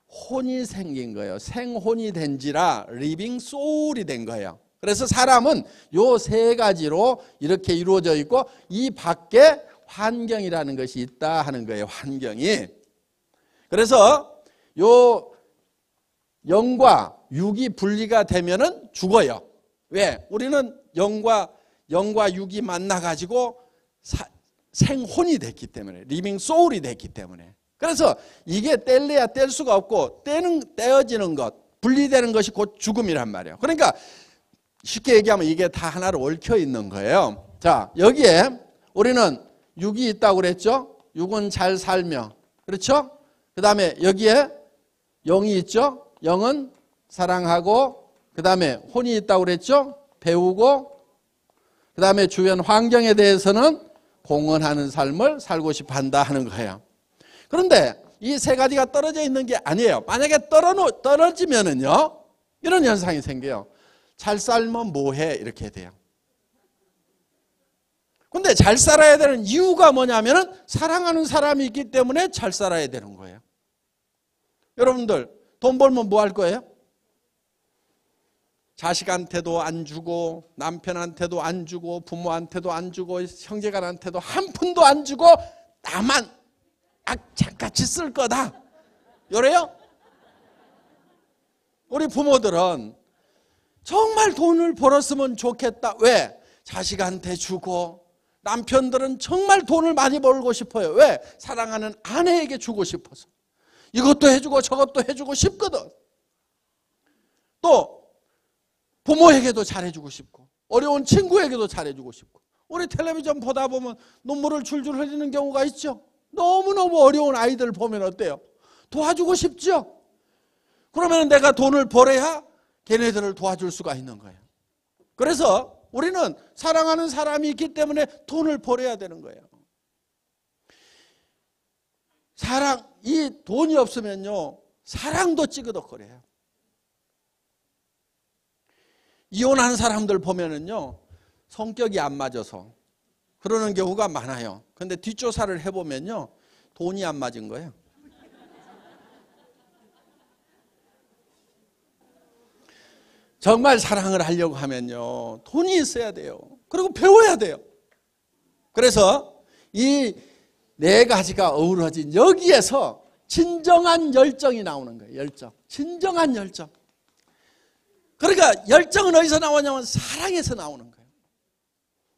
혼이 생긴 거예요. 생혼이 된지라 리빙 소울이 된 거예요. 그래서 사람은 요 세 가지로 이렇게 이루어져 있고 이 밖에 환경이라는 것이 있다 하는 거예요. 환경이. 그래서 요 영과 육이 분리가 되면은 죽어요. 왜? 우리는 영과 육이 만나 가지고 생혼이 됐기 때문에, 리빙 소울이 됐기 때문에. 그래서 이게 뗄래야 뗄 수가 없고 떼어지는 것, 분리되는 것이 곧 죽음이란 말이에요. 그러니까 쉽게 얘기하면 이게 다 하나로 얽혀 있는 거예요. 자, 여기에 우리는 육이 있다고 그랬죠? 육은 잘 살며, 그렇죠? 그 다음에 여기에 영이 있죠? 영은 사랑하고, 그 다음에 혼이 있다고 그랬죠? 배우고, 그 다음에 주변 환경에 대해서는 공헌하는 삶을 살고 싶어 한다 하는 거예요. 그런데 이 세 가지가 떨어져 있는 게 아니에요. 만약에 떨어지면은요, 이런 현상이 생겨요. 잘 살면 뭐해? 이렇게 돼요. 근데 잘 살아야 되는 이유가 뭐냐면은 사랑하는 사람이 있기 때문에 잘 살아야 되는 거예요. 여러분들 돈 벌면 뭐 할 거예요? 자식한테도 안 주고, 남편한테도 안 주고, 부모한테도 안 주고, 형제간한테도 한 푼도 안 주고 나만 악착같이 쓸 거다. 요래요? 우리 부모들은 정말 돈을 벌었으면 좋겠다. 왜? 자식한테 주고, 남편들은 정말 돈을 많이 벌고 싶어요. 왜? 사랑하는 아내에게 주고 싶어서. 이것도 해주고 저것도 해주고 싶거든. 또 부모에게도 잘해주고 싶고, 어려운 친구에게도 잘해주고 싶고. 우리 텔레비전 보다 보면 눈물을 줄줄 흘리는 경우가 있죠. 너무너무 어려운 아이들 보면 어때요? 도와주고 싶죠? 그러면 내가 돈을 벌어야 걔네들을 도와줄 수가 있는 거예요. 그래서 우리는 사랑하는 사람이 있기 때문에 돈을 벌어야 되는 거예요. 이 돈이 없으면요, 사랑도 찌그덕거려요. 이혼한 사람들 보면은요, 성격이 안 맞아서 그러는 경우가 많아요. 근데 뒷조사를 해보면요, 돈이 안 맞은 거예요. 정말 사랑을 하려고 하면요, 돈이 있어야 돼요. 그리고 배워야 돼요. 그래서 이 네 가지가 어우러진 여기에서 진정한 열정이 나오는 거예요. 열정. 진정한 열정. 그러니까 열정은 어디서 나오냐면 사랑에서 나오는 거예요.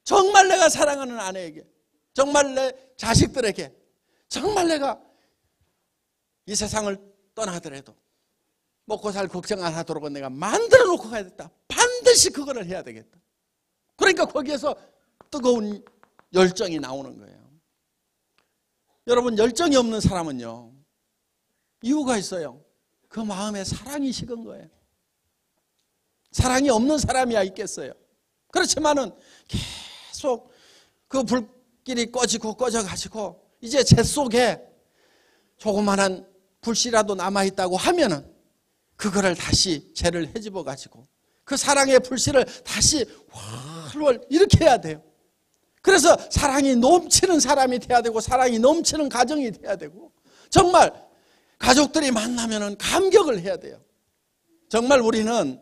정말 내가 사랑하는 아내에게, 정말 내 자식들에게, 정말 내가 이 세상을 떠나더라도 먹고 살 걱정 안 하도록 내가 만들어 놓고 가야겠다. 반드시 그거를 해야 되겠다. 그러니까 거기에서 뜨거운 열정이 나오는 거예요. 여러분, 열정이 없는 사람은요, 이유가 있어요. 그 마음에 사랑이 식은 거예요. 사랑이 없는 사람이야 있겠어요. 그렇지만은 계속 그 불길이 꺼지고 꺼져가지고 이제 제 속에 조그만한 불씨라도 남아있다고 하면은 그거를 다시 죄를 헤집어 가지고 그 사랑의 불씨를 다시 활활 이렇게 해야 돼요. 그래서 사랑이 넘치는 사람이 돼야 되고, 사랑이 넘치는 가정이 돼야 되고, 정말 가족들이 만나면은 감격을 해야 돼요. 정말 우리는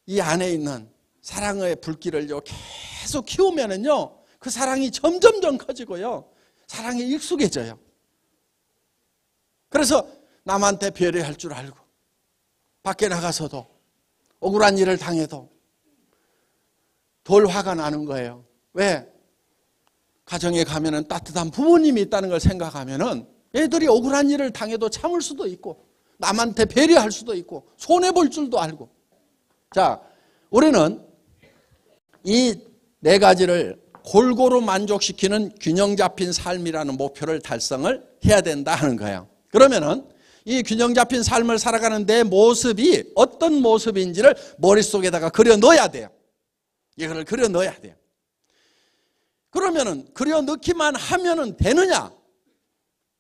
이 안에 있는 사랑의 불길을요 계속 키우면은요 그 사랑이 점점점 커지고요 사랑에 익숙해져요. 그래서 남한테 배려할 줄 알고, 밖에 나가서도 억울한 일을 당해도 덜 화가 나는 거예요. 왜? 가정에 가면은 따뜻한 부모님이 있다는 걸 생각하면은 애들이 억울한 일을 당해도 참을 수도 있고, 남한테 배려할 수도 있고, 손해볼 줄도 알고. 자, 우리는 이 네 가지를 골고루 만족시키는 균형 잡힌 삶이라는 목표를 달성을 해야 된다 하는 거예요. 그러면은 이 균형 잡힌 삶을 살아가는 내 모습이 어떤 모습인지를 머릿속에다가 그려 넣어야 돼요. 이거를 그려 넣어야 돼요. 그러면은 그려 넣기만 하면은 되느냐?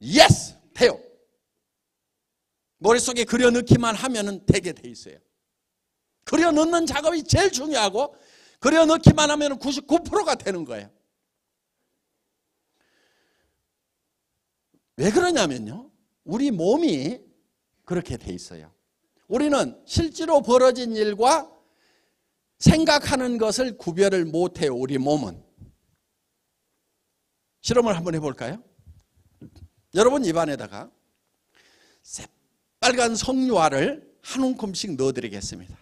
예스! 돼요. 머릿속에 그려 넣기만 하면은 되게 돼 있어요. 그려 넣는 작업이 제일 중요하고, 그려 넣기만 하면은 99%가 되는 거예요. 왜 그러냐면요, 우리 몸이 그렇게 돼 있어요. 우리는 실제로 벌어진 일과 생각하는 것을 구별을 못해요. 우리 몸은. 실험을 한번 해볼까요? 여러분 입안에다가 새빨간 석류알을 한 움큼씩 넣어드리겠습니다.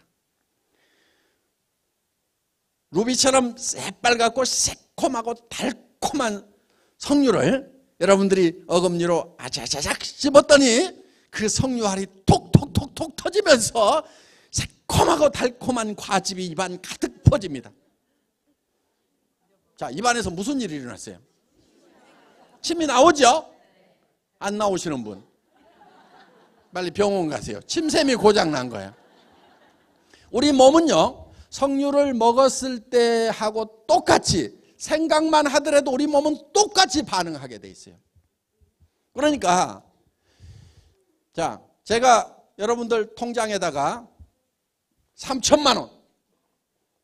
루비처럼 새빨갛고 새콤하고 달콤한 석류를 여러분들이 어금니로 아자자작 씹었더니 그 석류알이 톡톡톡톡 터지면서 새콤하고 달콤한 과즙이 입안 가득 퍼집니다. 자, 입안에서 무슨 일이 일어났어요? 침이 나오죠? 안 나오시는 분 빨리 병원 가세요. 침샘이 고장 난 거예요. 우리 몸은요, 석류를 먹었을 때 하고 똑같이 생각만 하더라도 우리 몸은 똑같이 반응하게 돼 있어요. 그러니까 자, 제가 여러분들 통장에다가 3천만 원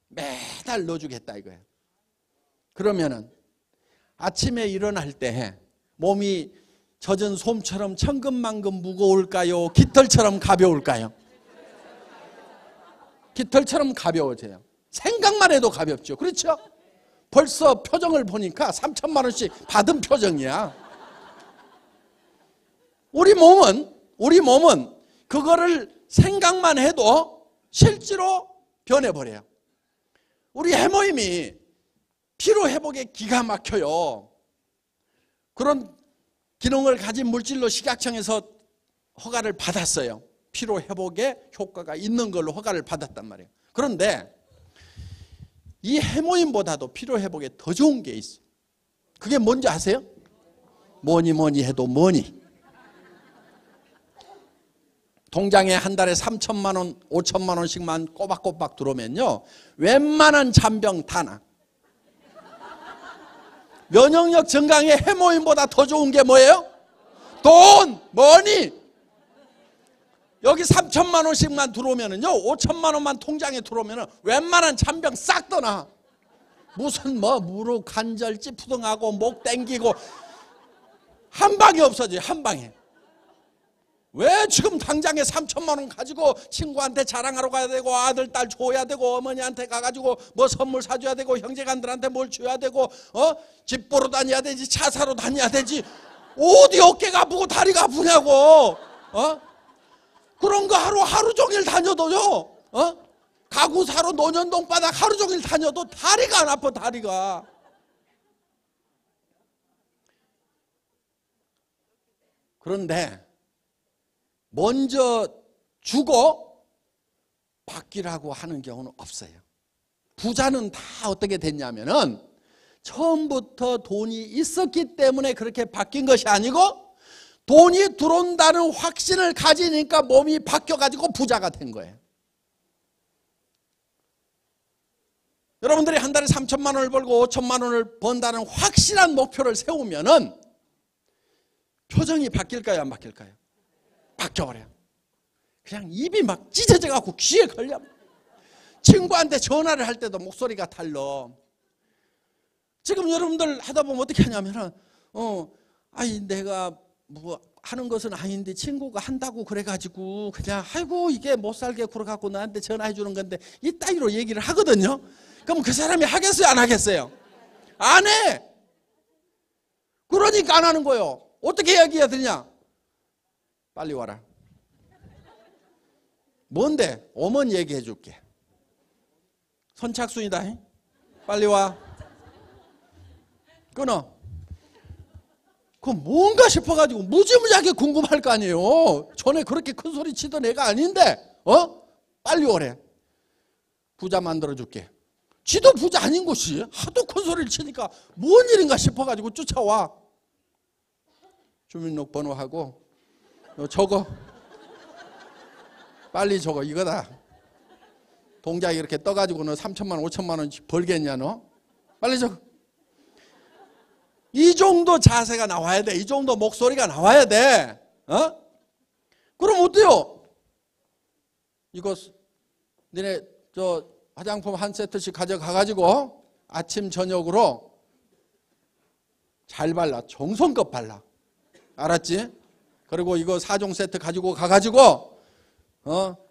매달 넣어주겠다 이거예요. 그러면은 아침에 일어날 때 몸이 젖은 솜처럼 천근만근 무거울까요? 깃털처럼 가벼울까요? 깃털처럼 가벼워져요. 생각만 해도 가볍죠. 그렇죠? 벌써 표정을 보니까 3천만 원씩 받은 표정이야. 우리 몸은 그거를 생각만 해도 실제로 변해버려요. 우리 해모임이 피로 회복에 기가 막혀요. 그런 기능을 가진 물질로 식약청에서 허가를 받았어요. 피로 회복에 효과가 있는 걸로 허가를 받았단 말이에요. 그런데 이 해모임보다도 피로 회복에 더 좋은 게 있어요. 그게 뭔지 아세요? 뭐니 해도 뭐니. 통장에 한 달에 3천만 원, 5천만 원씩만 꼬박꼬박 들어오면요, 웬만한 잔병 다 나. 면역력 증강에 해모임보다 더 좋은 게 뭐예요? 돈, 머니. 여기 3천만 원씩만 들어오면은요, 5천만 원만 통장에 들어오면은 웬만한 잔병 싹 떠나. 무슨 무릎 관절 찌푸둥하고 목 땡기고 한 방에 없어져요. 한 방에. 왜 지금 당장에 3천만 원 가지고 친구한테 자랑하러 가야 되고, 아들 딸 줘야 되고, 어머니한테 가가지고 뭐 선물 사줘야 되고, 형제간들한테 뭘 줘야 되고, 집 보러 다녀야 되지, 차 사러 다녀야 되지, 어디 어깨가 아프고 다리가 아프냐고. 그런 거 하루 종일 다녀도요, 가구 사러 논현동 바닥 하루 종일 다녀도 다리가 안 아파, 다리가. 그런데 먼저 주고 받기라고 하는 경우는 없어요. 부자는 다 어떻게 됐냐면은 처음부터 돈이 있었기 때문에 그렇게 바뀐 것이 아니고 돈이 들어온다는 확신을 가지니까 몸이 바뀌어가지고 부자가 된 거예요. 여러분들이 한 달에 3천만 원을 벌고 5천만 원을 번다는 확실한 목표를 세우면은 표정이 바뀔까요, 안 바뀔까요? 바뀌어버려요. 그냥 입이 막 찢어져갖고 귀에 걸려. 친구한테 전화를 할 때도 목소리가 달라. 지금 여러분들 하다 보면 어떻게 하냐면은 아이 내가 뭐 하는 것은 아닌데 친구가 한다고 그래가지고 그냥 아이고 이게 못 살게 그래갖고 나한테 전화해 주는 건데 이따위로 얘기를 하거든요. 그럼 그 사람이 하겠어요, 안 하겠어요? 안 해. 그러니까 안 하는 거예요. 어떻게 이야기해야 되냐? 빨리 와라. 뭔데? 어머니 얘기해 줄게. 선착순이다. 빨리 와. 끊어. 그럼 뭔가 싶어가지고 무지무지하게 궁금할 거 아니에요. 전에 그렇게 큰 소리 치던 애가 아닌데 빨리 오래. 부자 만들어줄게. 지도 부자 아닌 것이 하도 큰 소리를 치니까 뭔 일인가 싶어가지고 쫓아와. 주민등록번호하고 적어. 빨리 적어. 이거다. 동작이 이렇게 떠가지고 너 3천만 원 5천만 원 벌겠냐 너? 빨리 적어. 이 정도 자세가 나와야 돼. 이 정도 목소리가 나와야 돼. 그럼 어때요? 이거 너네 저 화장품 한 세트씩 가져가가지고 아침 저녁으로 잘 발라. 정성껏 발라. 알았지? 그리고 이거 4종 세트 가지고 가가지고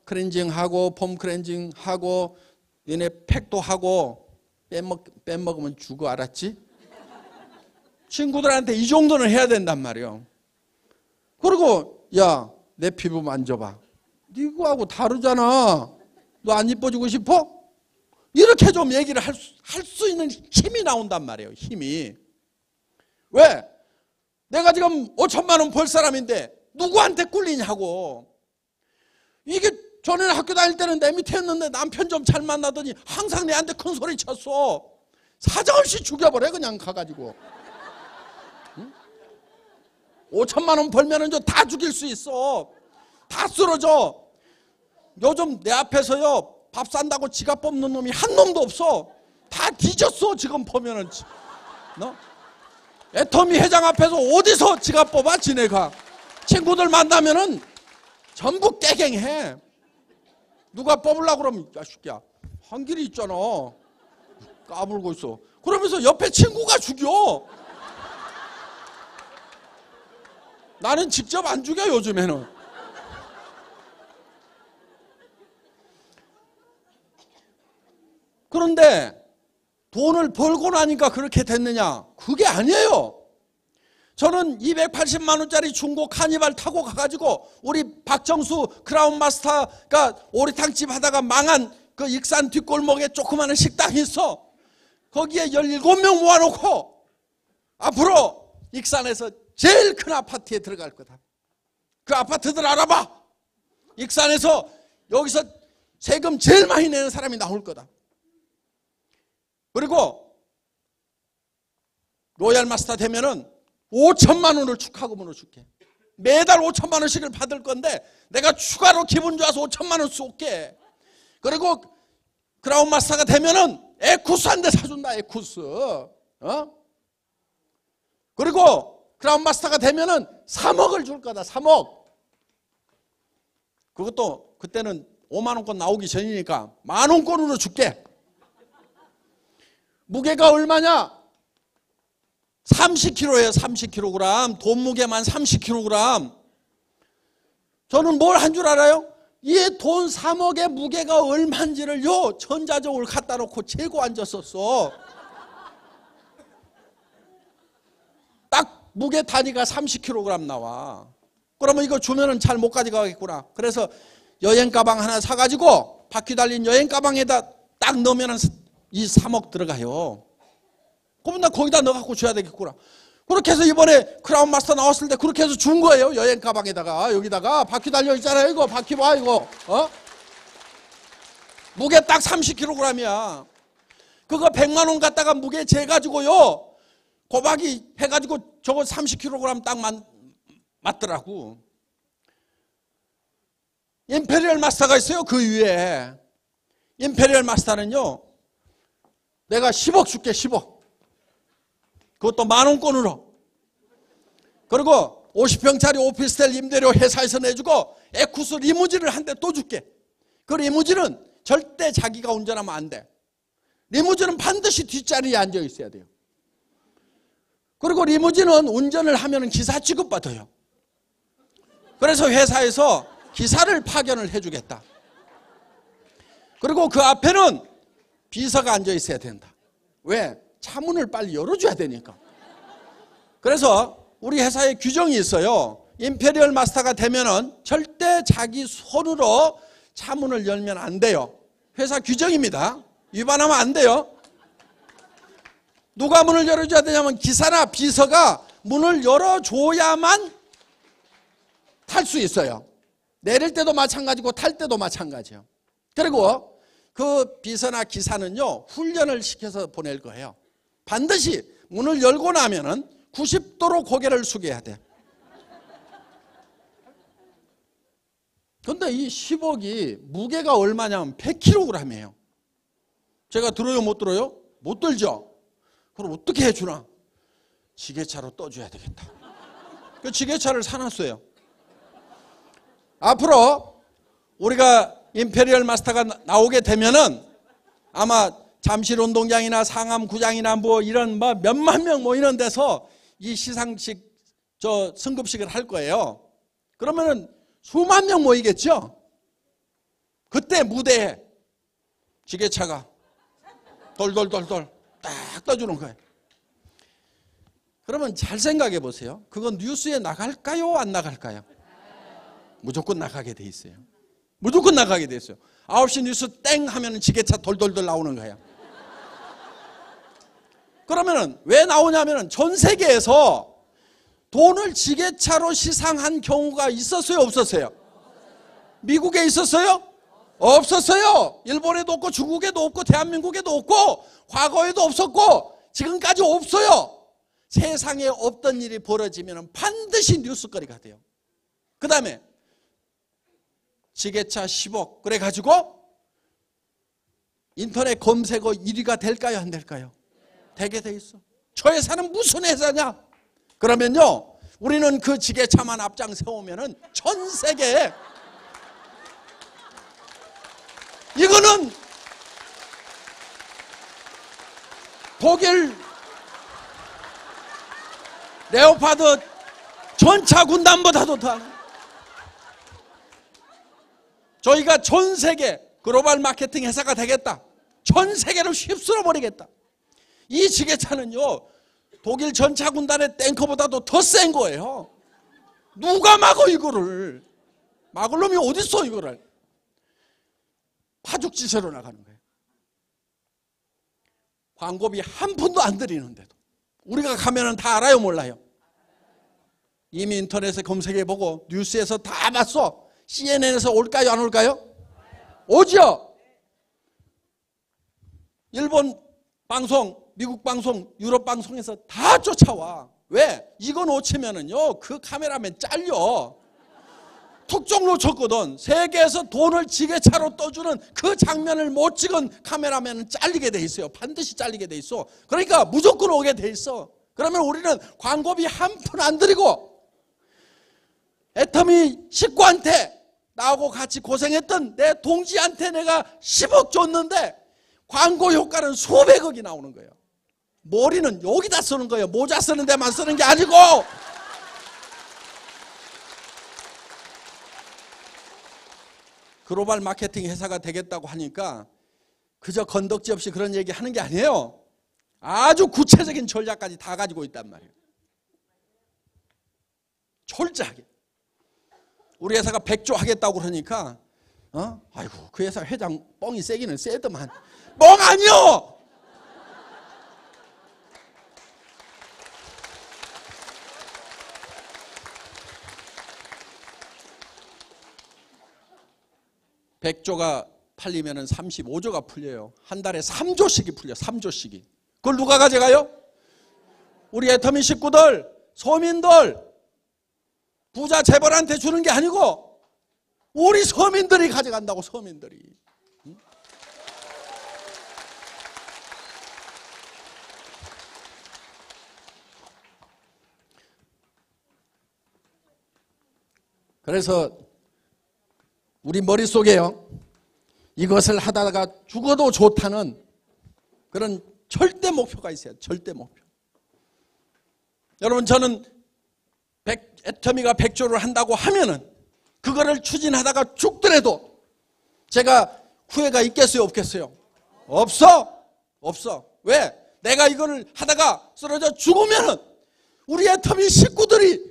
클렌징하고 폼 클렌징하고 너네 팩도 하고 빼먹으면 죽어. 알았지? 친구들한테 이 정도는 해야 된단 말이에요. 그리고 야, 내 피부 만져봐. 니거하고 다르잖아. 너 안 이뻐지고 싶어? 이렇게 좀 얘기를 할 수 있는 힘이 나온단 말이에요. 힘이. 왜? 내가 지금 5천만 원 벌 사람인데 누구한테 꿀리냐고. 이게 전에는 학교 다닐 때는 내 밑에 있는데 남편 좀 잘 만나더니 항상 내한테 큰 소리 쳤어. 사정없이 죽여버려 그냥 가가지고. 5천만 원 벌면은 다 죽일 수 있어. 다 쓰러져. 요즘 내 앞에서요 밥 산다고 지갑 뽑는 놈이 한 놈도 없어. 다 뒤졌어 지금 보면은. 너? 애터미 회장 앞에서 어디서 지갑 뽑아 지네가. 친구들 만나면은 전부 깨갱해. 누가 뽑으려고 그러면 야 새끼야 한 길이 있잖아. 까불고 있어. 그러면서 옆에 친구가 죽여. 나는 직접 안 죽여 요즘에는. 그런데 돈을 벌고 나니까 그렇게 됐느냐? 그게 아니에요. 저는 280만 원짜리 중고 카니발 타고 가가지고 우리 박정수 크라운 마스터가 오리탕집 하다가 망한 그 익산 뒷골목에 조그마한 식당이 있어. 거기에 17명 모아놓고 앞으로 익산에서 제일 큰 아파트에 들어갈 거다. 그 아파트들 알아봐. 익산에서 여기서 세금 제일 많이 내는 사람이 나올 거다. 그리고 로얄 마스터 되면은 5천만 원을 축하금으로 줄게. 매달 5천만 원씩을 받을 건데 내가 추가로 기분 좋아서 5천만 원 쏠게. 그리고 크라운 마스터가 되면은 에쿠스 한 대 사준다. 에쿠스. 그리고 크라운 마스터가 되면은 3억을 줄 거다. 3억. 그것도 그때는 5만 원권 나오기 전이니까 10,000원권으로 줄게. 무게가 얼마냐? 30kg예요. 30kg. 돈 무게만 30kg. 저는 뭘 한 줄 알아요? 이 돈 3억의 무게가 얼마인지를요 전자적으로 갖다 놓고 재고 앉았었어. 딱 무게 단위가 30kg 나와. 그러면 이거 주면은 잘 못 가져가겠구나. 그래서 여행 가방 하나 사가지고 바퀴 달린 여행 가방에다 딱 넣으면 이 3억 들어가요. 그러면 나 거기다 넣어갖고 줘야 되겠구나. 그렇게 해서 이번에 크라운 마스터 나왔을 때 그렇게 해서 준 거예요. 여행 가방에다가. 여기다가 바퀴 달려 있잖아요. 이거 바퀴 봐 이거. 무게 딱 30kg이야. 그거 100만 원 갖다가 무게 재가지고요. 고박이 해가지고 저거 30kg 딱 맞더라고. 임페리얼 마스터가 있어요. 그 위에. 임페리얼 마스터는요. 내가 10억 줄게 10억. 그것도 10,000원권으로. 그리고 50평짜리 오피스텔 임대료 회사에서 내주고 에쿠스 리무진을 한 대 또 줄게. 그 리무진은 절대 자기가 운전하면 안 돼. 리무진은 반드시 뒷자리에 앉아 있어야 돼요. 그리고 리무진은 운전을 하면 기사 취급받아요. 그래서 회사에서 기사를 파견을 해주겠다. 그리고 그 앞에는 비서가 앉아 있어야 된다. 왜? 차문을 빨리 열어줘야 되니까. 그래서 우리 회사에 규정이 있어요. 임페리얼 마스터가 되면은 절대 자기 손으로 차문을 열면 안 돼요. 회사 규정입니다. 위반하면 안 돼요. 누가 문을 열어줘야 되냐면 기사나 비서가 문을 열어줘야만 탈 수 있어요. 내릴 때도 마찬가지고 탈 때도 마찬가지예요. 그리고 그 비서나 기사는요, 훈련을 시켜서 보낼 거예요. 반드시 문을 열고 나면은 90도로 고개를 숙여야 돼. 근데 이 10억이 무게가 얼마냐면 100kg이에요. 제가 들어요, 못 들어요? 못 들죠? 그럼 어떻게 해주나? 지게차로 떠줘야 되겠다. 그 지게차를 사놨어요. 앞으로 우리가 임페리얼 마스터가 나오게 되면은 아마 잠실 운동장이나 상암 구장이나 뭐 이런 뭐 몇만 명 뭐 이런 데서 이 시상식 승급식을 할 거예요. 그러면은 수만 명 모이겠죠? 그때 무대에 지게차가 돌돌돌돌 딱 떠주는 거예요. 그러면 잘 생각해 보세요. 그건 뉴스에 나갈까요? 안 나갈까요? 무조건 나가게 돼 있어요. 무조건 나가게 돼 있어요. 9시 뉴스 땡 하면 지게차 돌돌돌 나오는 거예요. 그러면은 왜 나오냐면은 전 세계에서 돈을 지게차로 시상한 경우가 있었어요, 없었어요? 미국에 있었어요? 없었어요. 일본에도 없고 중국에도 없고 대한민국에도 없고 과거에도 없었고 지금까지 없어요. 세상에 없던 일이 벌어지면 반드시 뉴스거리가 돼요. 그 다음에 지게차 10억 그래가지고 인터넷 검색어 1위가 될까요, 안 될까요? 되게 돼 있어. 저 회사는 무슨 회사냐? 그러면요, 우리는 그 지게차만 앞장 세우면은 전 세계에 이거는 독일 레오파드 전차 군단보다도 더 저희가 전 세계 글로벌 마케팅 회사가 되겠다. 전 세계를 휩쓸어 버리겠다. 이 지게차는요, 독일 전차 군단의 탱커보다도 더 센 거예요. 누가 막어 이거를? 막을 놈이 어딨어 이거를? 파죽지세로 나가는 거예요. 광고비 한 푼도 안 들이는데도 우리가 가면은 다 알아요, 몰라요? 이미 인터넷에 검색해보고 뉴스에서 다 봤어. CNN에서 올까요, 안 올까요? 오죠. 일본 방송, 미국 방송, 유럽 방송에서 다 쫓아와. 왜? 이거 놓치면은요, 그 카메라맨 잘려. 툭 놓쳤거든. 세계에서 돈을 지게차로 떠주는 그 장면을 못 찍은 카메라맨은 잘리게 돼 있어요. 반드시 잘리게 돼 있어. 그러니까 무조건 오게 돼 있어. 그러면 우리는 광고비 한 푼 안 들이고 애터미 식구한테 나하고 같이 고생했던 내 동지한테 내가 10억 줬는데 광고 효과는 수백억이 나오는 거예요. 머리는 여기다 쓰는 거예요. 모자 쓰는 데만 쓰는 게 아니고. 글로벌 마케팅 회사가 되겠다고 하니까 그저 건덕지 없이 그런 얘기 하는 게 아니에요. 아주 구체적인 전략까지 다 가지고 있단 말이에요. 철저하게. 우리 회사가 100조 하겠다고 그러니까 아이고 그 회사 회장 뻥이 세기는 세더만. 뻥 아니요. (100조가) 팔리면은 35조가 풀려요. 한 달에 3조씩이 풀려. 3조씩이. 그걸 누가 가져가요? 우리 애터미 식구들, 서민들, 부자 재벌한테 주는 게 아니고 우리 서민들이 가져간다고. 서민들이. 그래서 우리 머릿속에요, 이것을 하다가 죽어도 좋다는 그런 절대 목표가 있어요. 절대 목표. 여러분, 저는 애터미가 100조를 한다고 하면은 그거를 추진하다가 죽더라도 제가 후회가 있겠어요? 없겠어요? 없어. 왜? 내가 이거를 하다가 쓰러져 죽으면은 우리 애터미 식구들이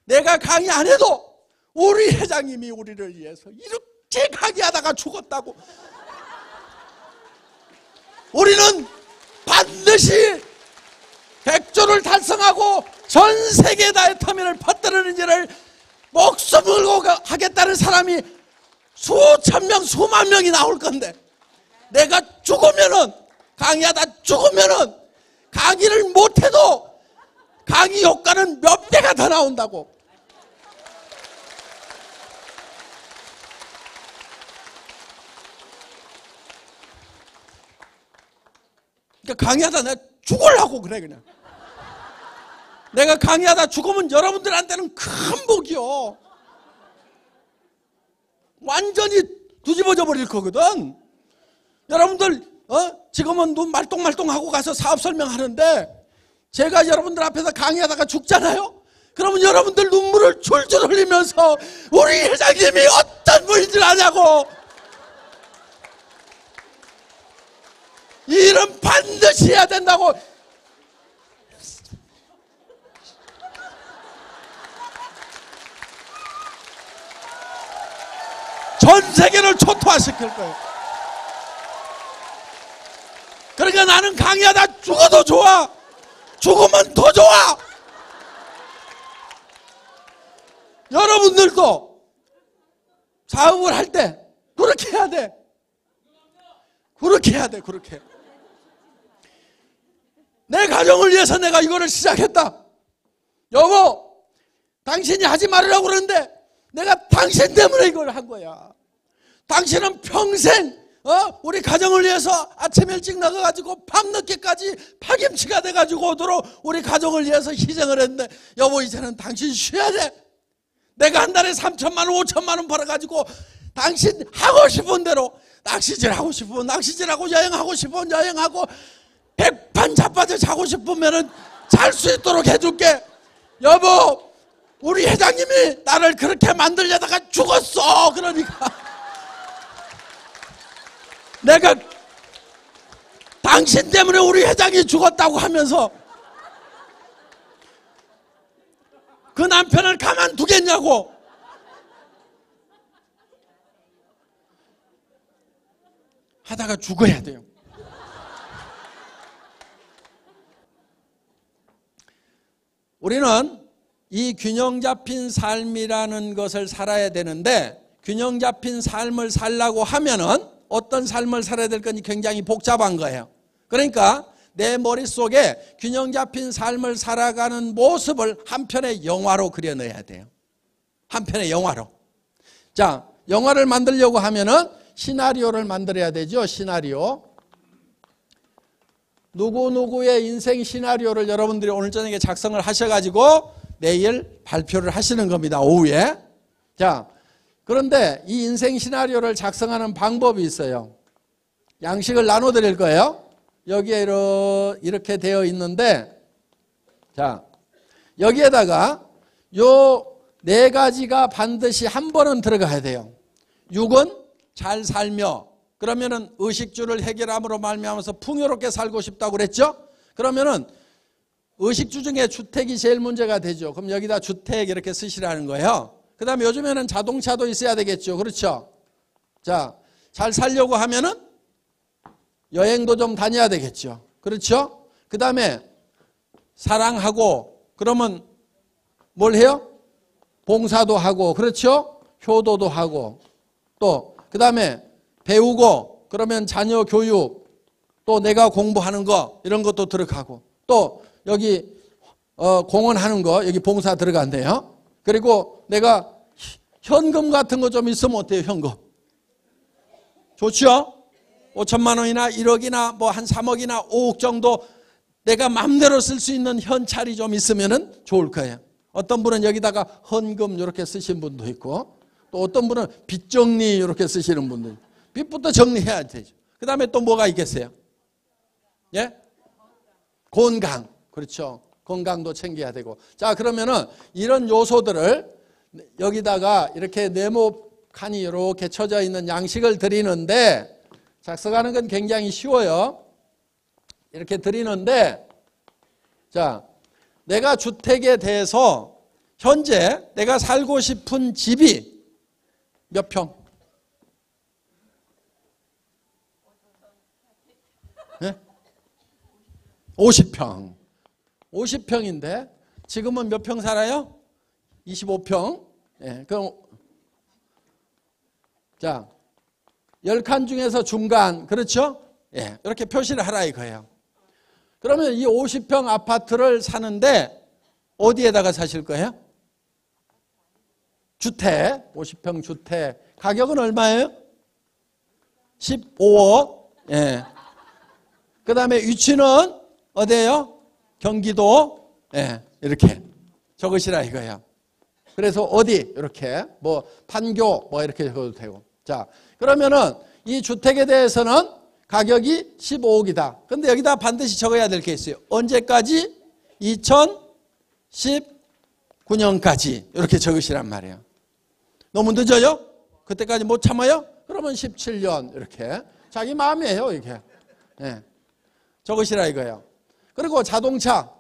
내가 강의 안 해도 우리 회장님이 우리를 위해서 이렇게 강의하다가 죽었다고. 우리는 반드시 100조를 달성하고 전 세계 다 애터미를 퍼뜨리는 일을 목숨을 걸고 하겠다는 사람이 수천 명, 수만 명이 나올 건데, 내가 죽으면은, 강의하다 죽으면은 강의를 못해도 강의 효과는 몇 배가 더 나온다고. 그러니까 강의하다 내가 죽으려고 그래. 그냥 내가 강의하다 죽으면 여러분들한테는 큰 복이요. 완전히 뒤집어져 버릴 거거든. 여러분들 지금은 눈 말똥말똥하고 가서 사업 설명하는데 제가 여러분들 앞에서 강의하다가 죽잖아요. 그러면 여러분들 눈물을 줄줄 흘리면서 우리 회장님이 어떤 분인지 아냐고. 이 일은 반드시 해야 된다고. 전 세계를 초토화시킬 거예요. 그러니까 나는 강의하다 죽어도 좋아. 죽으면 더 좋아. 여러분들도 사업을 할 때 그렇게 해야 돼. 그렇게 해야 돼. 그렇게. 내 가정을 위해서 내가 이거를 시작했다. 여보, 당신이 하지 말으라고 그러는데 내가 당신 때문에 이걸 한 거야. 당신은 평생 우리 가정을 위해서 아침 일찍 나가가지고 밤늦게까지 파김치가 돼가지고 오도록 우리 가정을 위해서 희생을 했는데, 여보 이제는 당신 쉬어야 돼. 내가 한 달에 3천만 원 5천만 원 벌어가지고 당신 하고 싶은 대로 낚시질 하고 싶으면 낚시질하고 여행하고 싶으면 여행하고 백판 자빠져 자고 싶으면 잘 수 있도록 해줄게. 여보, 우리 회장님이 나를 그렇게 만들려다가 죽었어. 그러니까 내가 당신 때문에 우리 회장이 죽었다고 하면서 그 남편을 가만두겠냐고. 하다가 죽어야 돼요. 우리는 이 균형 잡힌 삶이라는 것을 살아야 되는데, 균형 잡힌 삶을 살려고 하면은 어떤 삶을 살아야 될 건지 굉장히 복잡한 거예요. 그러니까 내 머릿속에 균형 잡힌 삶을 살아가는 모습을 한 편의 영화로 그려넣어야 돼요. 한 편의 영화로. 자, 영화를 만들려고 하면은 시나리오를 만들어야 되죠. 시나리오. 누구누구의 인생 시나리오를 여러분들이 오늘 저녁에 작성을 하셔가지고 내일 발표를 하시는 겁니다. 오후에. 자, 그런데 이 인생 시나리오를 작성하는 방법이 있어요. 양식을 나눠드릴 거예요. 여기에 이렇게 되어 있는데, 자, 여기에다가 요 4가지가 반드시 한 번은 들어가야 돼요. 6은 잘 살며, 그러면은 의식주를 해결함으로 말미암아서 풍요롭게 살고 싶다고 그랬죠? 그러면은 의식주 중에 주택이 제일 문제가 되죠. 그럼 여기다 주택 이렇게 쓰시라는 거예요. 그 다음에 요즘에는 자동차도 있어야 되겠죠. 그렇죠? 자, 잘 살려고 하면은 여행도 좀 다녀야 되겠죠. 그렇죠? 그 다음에 사랑하고 그러면 뭘 해요? 봉사도 하고, 그렇죠? 효도도 하고, 또 그 다음에 배우고 그러면 자녀 교육, 또 내가 공부하는 거 이런 것도 들어가고, 또 여기 공헌하는 거 여기 봉사 들어간대요. 그리고 내가 현금 같은 거 좀 있으면 어때요? 현금 좋죠? 5천만 원이나 1억이나 뭐 한 3억이나 5억 정도 내가 마음대로 쓸 수 있는 현찰이 좀 있으면 좋을 거예요. 어떤 분은 여기다가 헌금 이렇게 쓰신 분도 있고, 또 어떤 분은 빚 정리 이렇게 쓰시는 분도 있고, 빚부터 정리해야 되죠. 그 다음에 또 뭐가 있겠어요? 예? 건강. 그렇죠. 건강도 챙겨야 되고. 자, 그러면은 이런 요소들을 여기다가 이렇게 네모 칸이 이렇게 쳐져 있는 양식을 드리는데, 작성하는 건 굉장히 쉬워요. 이렇게 드리는데, 자, 내가 주택에 대해서 현재 내가 살고 싶은 집이 몇 평? 네? 50평. 50평인데 지금은 몇 평 살아요? 25평. 예, 그럼 자, 10칸 중에서 중간, 그렇죠? 예, 이렇게 표시를 하라 이거예요. 그러면 이 50평 아파트를 사는데 어디에다가 사실 거예요? 주택, 50평 주택. 가격은 얼마예요? 15억. 예. 그 다음에 위치는 어디예요? 경기도. 예, 이렇게 적으시라 이거예요. 그래서 어디 이렇게 뭐 판교 뭐 이렇게 적어도 되고. 자, 그러면은 이 주택에 대해서는 가격이 15억이다. 근데 여기다 반드시 적어야 될 게 있어요. 언제까지? 2019년까지 이렇게 적으시란 말이에요. 너무 늦어요? 그때까지 못 참아요? 그러면 17년 이렇게 자기 마음이에요. 이게 네. 적으시라 이거예요. 그리고 자동차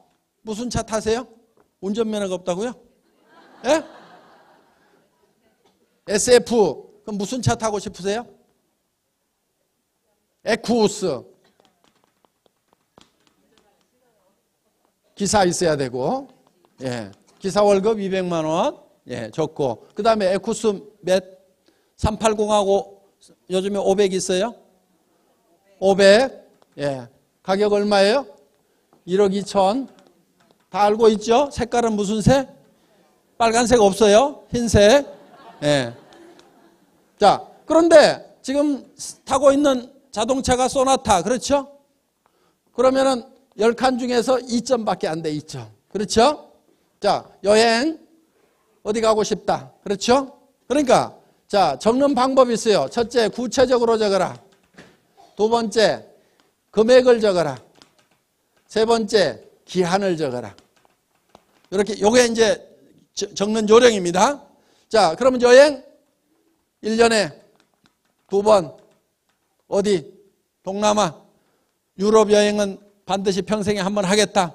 무슨 차 타세요? 운전면허가 없다고요? 예? SF 그럼 무슨 차 타고 싶으세요? 에쿠스. 기사 있어야 되고, 예. 기사 월급 200만 원, 예, 적고. 그 다음에 에쿠스 몇? 380하고 요즘에 500 있어요? 500, 예. 가격 얼마예요? 1억 2천. 다 알고 있죠? 색깔은 무슨 색? 빨간색 없어요? 흰색. 예. 자, 그런데 지금 타고 있는 자동차가 소나타, 그렇죠? 그러면은 10칸 중에서 2점밖에 안 돼, 2점. 그렇죠? 자, 여행, 어디 가고 싶다. 그렇죠? 그러니까, 자, 적는 방법이 있어요. 첫째, 구체적으로 적어라. 두 번째, 금액을 적어라. 세 번째, 기한을 적어라. 이렇게, 요게 이제 적는 요령입니다. 자, 그러면 여행, 1년에 2번, 어디? 동남아, 유럽 여행은 반드시 평생에 한 번 하겠다.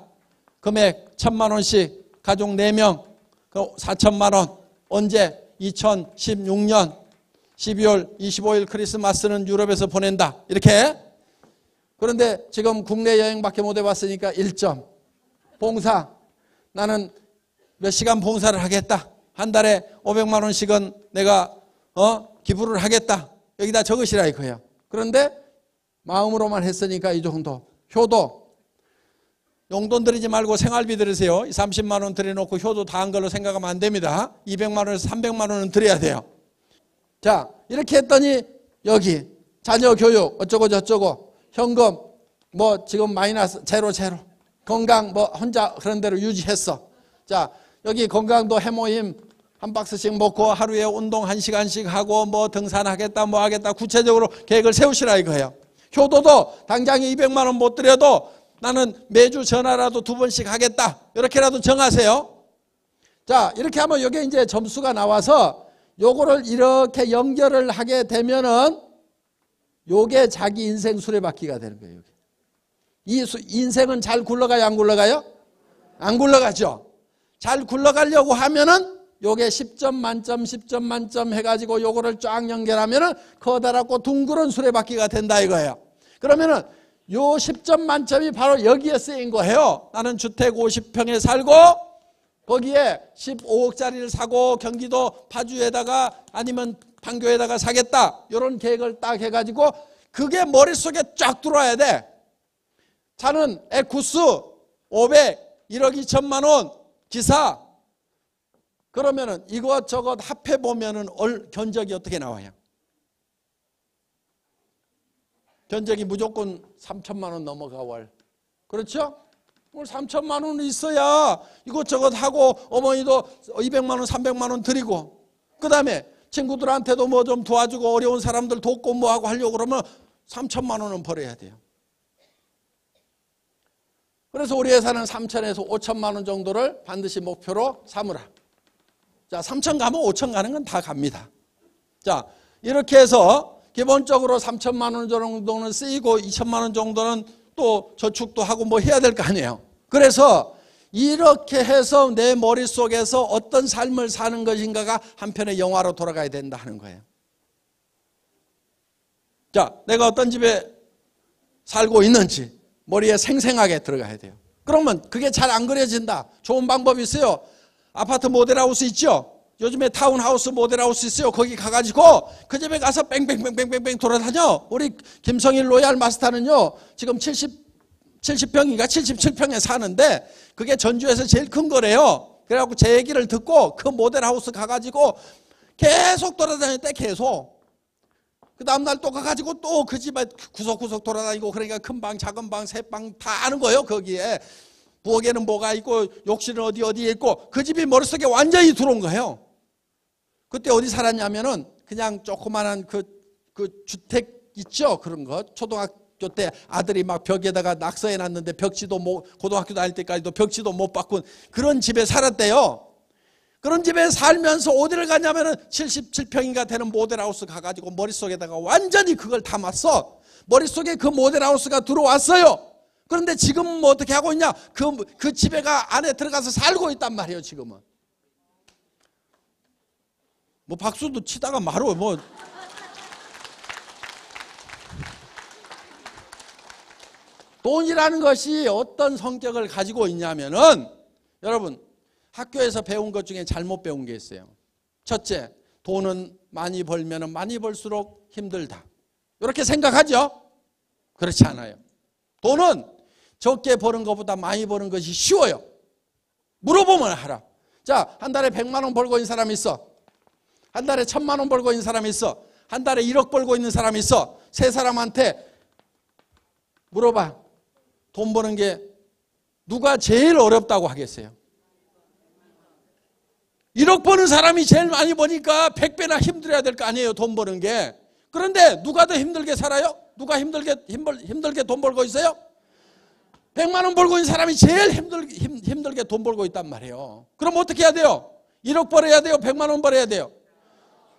금액 1,000만 원씩, 가족 4명, 4,000만 원. 언제? 2016년 12월 25일 크리스마스는 유럽에서 보낸다. 이렇게. 그런데 지금 국내 여행밖에 못 해봤으니까 1점. 봉사. 나는 몇 시간 봉사를 하겠다. 한 달에 500만 원씩은 내가 기부를 하겠다. 여기다 적으시라 이거예요. 그런데 마음으로만 했으니까 이 정도. 효도. 용돈 들이지 말고 생활비 들으세요. 30만 원 들여놓고 효도 다 한 걸로 생각하면 안 됩니다. 200만 원에서 300만 원은 드려야 돼요. 자, 이렇게 했더니 여기 자녀 교육 어쩌고 저쩌고 현금 뭐 지금 마이너스 제로 건강 뭐 혼자 그런 대로 유지했어. 자, 여기 건강도 해모임 한 박스씩 먹고 하루에 운동 1시간씩 하고 뭐 등산하겠다 뭐 하겠다 구체적으로 계획을 세우시라 이거예요. 효도도 당장에 200만 원 못 드려도 나는 매주 전화라도 2번씩 하겠다. 이렇게라도 정하세요. 자, 이렇게 하면 이게 이제 점수가 나와서 요거를 이렇게 연결을 하게 되면은 요게 자기 인생 수레바퀴가 되는 거예요. 이 인생은 잘 굴러가요, 안 굴러가요? 안 굴러가죠. 잘 굴러가려고 하면은 요게 10점 만점 10점 만점 해가지고 요거를 쫙 연결하면은 커다랗고 둥그런 수레바퀴가 된다 이거예요. 그러면은 요 10점 만점이 바로 여기에 쓰인 거예요. 나는 주택 50평에 살고 거기에 15억짜리를 사고 경기도 파주에다가 아니면 판교에다가 사겠다. 이런 계획을 딱 해가지고 그게 머릿속에 쫙 들어와야 돼. 차는 에쿠스 500 1억 2천만 원 기사. 그러면은 이것저것 합해보면은 견적이 어떻게 나와요? 견적이 무조건 3천만 원 넘어가 월. 그렇죠? 오늘 3천만 원 있어야 이것저것 하고 어머니도 200만 원 300만 원 드리고 그 다음에 친구들한테도 뭐 좀 도와주고 어려운 사람들 돕고 뭐 하고 하려고 그러면 3천만 원은 벌어야 돼요. 그래서 우리 회사는 3천에서 5천만 원 정도를 반드시 목표로 삼으라. 자, 3천 가면 5천 가는 건 다 갑니다. 자, 이렇게 해서 기본적으로 3천만 원 정도는 쓰이고 2천만 원 정도는 또 저축도 하고 뭐 해야 될 거 아니에요. 그래서 이렇게 해서 내 머릿속에서 어떤 삶을 사는 것인가가 한편의 영화로 돌아가야 된다 하는 거예요. 자, 내가 어떤 집에 살고 있는지 머리에 생생하게 들어가야 돼요. 그러면 그게 잘 안 그려진다. 좋은 방법이 있어요. 아파트 모델하우스 있죠? 요즘에 타운하우스 모델하우스 있어요. 거기 가가지고 그 집에 가서 뺑뺑뺑뺑뺑뺑 돌아다녀. 우리 김성일 로얄 마스터는요 지금 70평인가 77평에 사는데 그게 전주에서 제일 큰 거래요. 그래갖고 제 얘기를 듣고 그 모델하우스 가가지고 계속 돌아다녔대. 계속. 그 다음날 또 가가지고 또 그 집에 구석구석 돌아다니고 그러니까 큰 방 작은 방 새 방 다 아는 거예요. 거기에 부엌에는 뭐가 있고 욕실은 어디에 있고 그 집이 머릿속에 완전히 들어온 거예요. 그때 어디 살았냐면은 그냥 조그만한 그 주택 있죠? 그런 거. 초등학교 때 아들이 막 벽에다가 낙서해 놨는데 벽지도 뭐 고등학교 다닐 때까지도 벽지도 못 바꾼 그런 집에 살았대요. 그런 집에 살면서 어디를 가냐면은 77평인가 되는 모델하우스 가가지고 머릿속에다가 완전히 그걸 담았어. 머릿속에 그 모델하우스가 들어왔어요. 그런데 지금은 뭐 어떻게 하고 있냐? 그 집에가 안에 들어가서 살고 있단 말이에요. 지금은. 뭐 박수도 치다가 말어 뭐. 돈이라는 것이 어떤 성격을 가지고 있냐면은 여러분 학교에서 배운 것 중에 잘못 배운 게 있어요. 첫째, 돈은 많이 벌면 많이 벌수록 힘들다. 이렇게 생각하죠? 그렇지 않아요. 돈은 적게 버는 것보다 많이 버는 것이 쉬워요. 물어보면 알아. 자, 한 달에 100만 원 벌고 있는 사람이 있어. 한 달에 1000만 원 벌고 있는 사람이 있어. 한 달에 1억 벌고 있는 사람이 있어. 세 사람한테 물어봐. 돈 버는 게 누가 제일 어렵다고 하겠어요? 1억 버는 사람이 제일 많이 버니까 100배나 힘들어야 될 거 아니에요. 돈 버는 게. 그런데 누가 더 힘들게 살아요? 누가 힘들게 돈 벌고 있어요? 100만 원 벌고 있는 사람이 제일 힘들게 돈 벌고 있단 말이에요. 그럼 어떻게 해야 돼요? 1억 벌어야 돼요? 100만 원 벌어야 돼요?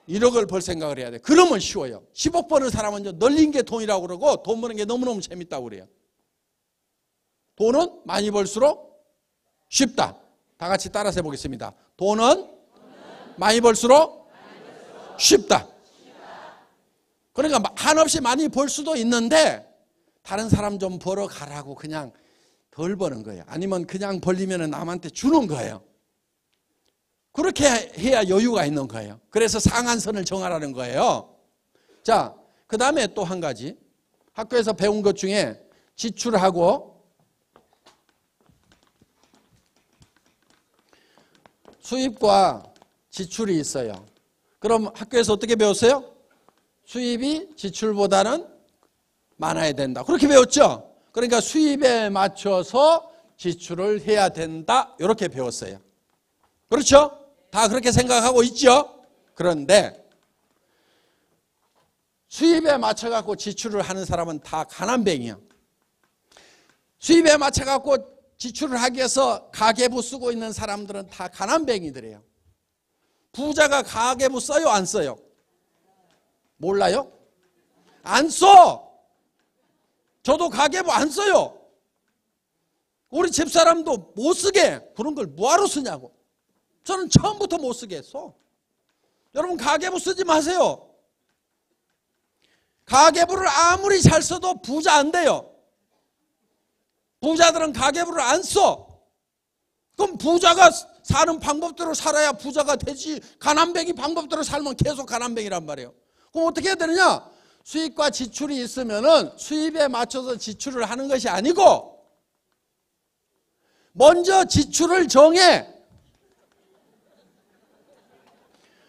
1억을 벌 생각을 해야 돼요. 그러면 쉬워요. 10억 버는 사람은 널린 게 돈이라고 그러고 돈 버는 게 너무너무 재밌다고 그래요. 돈은 많이 벌수록 쉽다. 다 같이 따라서 해보겠습니다. 돈은 많이 벌수록 쉽다. 그러니까 한없이 많이 벌 수도 있는데 다른 사람 좀 벌어 가라고 그냥 덜 버는 거예요. 아니면 그냥 벌리면 남한테 주는 거예요. 그렇게 해야 여유가 있는 거예요. 그래서 상한선을 정하라는 거예요. 자, 그 다음에 또 한 가지 학교에서 배운 것 중에 지출하고 수입과 지출이 있어요. 그럼 학교에서 어떻게 배웠어요? 수입이 지출보다는 많아야 된다. 그렇게 배웠죠? 그러니까 수입에 맞춰서 지출을 해야 된다. 이렇게 배웠어요. 그렇죠? 다 그렇게 생각하고 있죠? 그런데 수입에 맞춰갖고 지출을 하는 사람은 다 가난뱅이야. 수입에 맞춰갖고 지출을 하기 위해서 가계부 쓰고 있는 사람들은 다 가난뱅이들이에요. 부자가 가계부 써요? 안 써요? 몰라요? 안 써! 저도 가계부 안 써요. 우리 집사람도 못 쓰게 그런 걸 뭐하러 쓰냐고. 저는 처음부터 못 쓰게 했어. 여러분 가계부 쓰지 마세요. 가계부를 아무리 잘 써도 부자 안 돼요. 부자들은 가계부를 안 써. 그럼 부자가 사는 방법대로 살아야 부자가 되지, 가난뱅이 방법대로 살면 계속 가난뱅이란 말이에요. 그럼 어떻게 해야 되느냐? 수입과 지출이 있으면은 수입에 맞춰서 지출을 하는 것이 아니고 먼저 지출을 정해.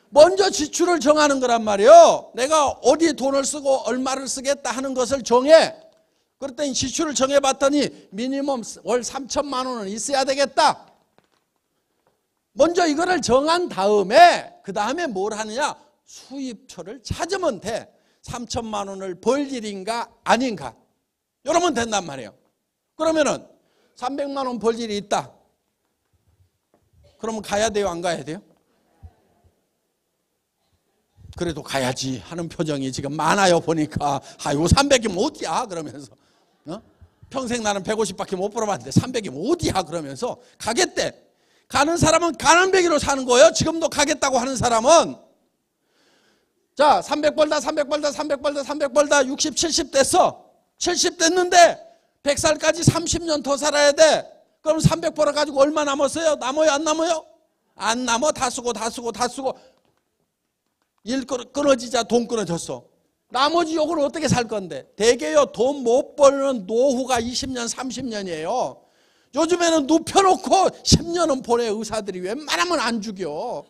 먼저 지출을 정하는 거란 말이에요. 내가 어디에 돈을 쓰고 얼마를 쓰겠다 하는 것을 정해. 그랬더니 지출을 정해봤더니 미니멈 월 3천만 원은 있어야 되겠다. 먼저 이거를 정한 다음에 그 다음에 뭘 하느냐? 수입처를 찾으면 돼. 3천만 원을 벌 일인가 아닌가 이러면 된단 말이에요. 그러면은 300만 원 벌 일이 있다. 그러면 가야 돼요, 안 가야 돼요? 그래도 가야지 하는 표정이 지금 많아요. 보니까 아이고 300이면 어디야 그러면서 평생 나는 150밖에 못 벌어봤는데 300이면 어디야 그러면서 가겠대. 가는 사람은 가난뱅이로 사는 거예요. 지금도 가겠다고 하는 사람은. 자, 300 벌다 300 벌다 300 벌다 300 벌다 60, 70 됐어. 70 됐는데 100살까지 30년 더 살아야 돼. 그럼 300 벌어가지고 얼마 남았어요? 남아요 안 남아요? 안 남아. 다 쓰고 다 쓰고 다 쓰고 일 끊어지자 돈 끊어졌어. 나머지 요걸 어떻게 살 건데? 대개요 돈 못 벌는 노후가 20년 30년이에요 요즘에는 눕혀놓고 10년은 보내. 의사들이 웬만하면 안 죽여.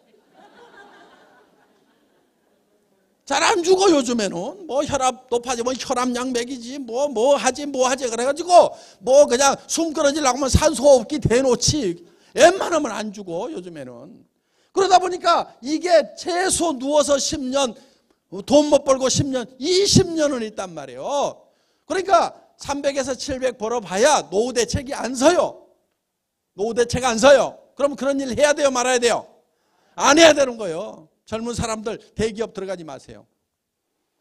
잘 안 죽어 요즘에는. 뭐 혈압 높아지면 혈압약 먹이지 뭐 하지 그래가지고 뭐 그냥 숨 끊어지려고 하면 산소호흡기 대놓지. 웬만하면 안 죽어 요즘에는. 그러다 보니까 이게 최소 누워서 10년 돈 못 벌고 10년 20년은 있단 말이에요. 그러니까 300에서 700 벌어봐야 노후 대책이 안 서요. 노후 대책 안 서요. 그럼 그런 일 해야 돼요 말아야 돼요? 안 해야 되는 거예요. 젊은 사람들 대기업 들어가지 마세요.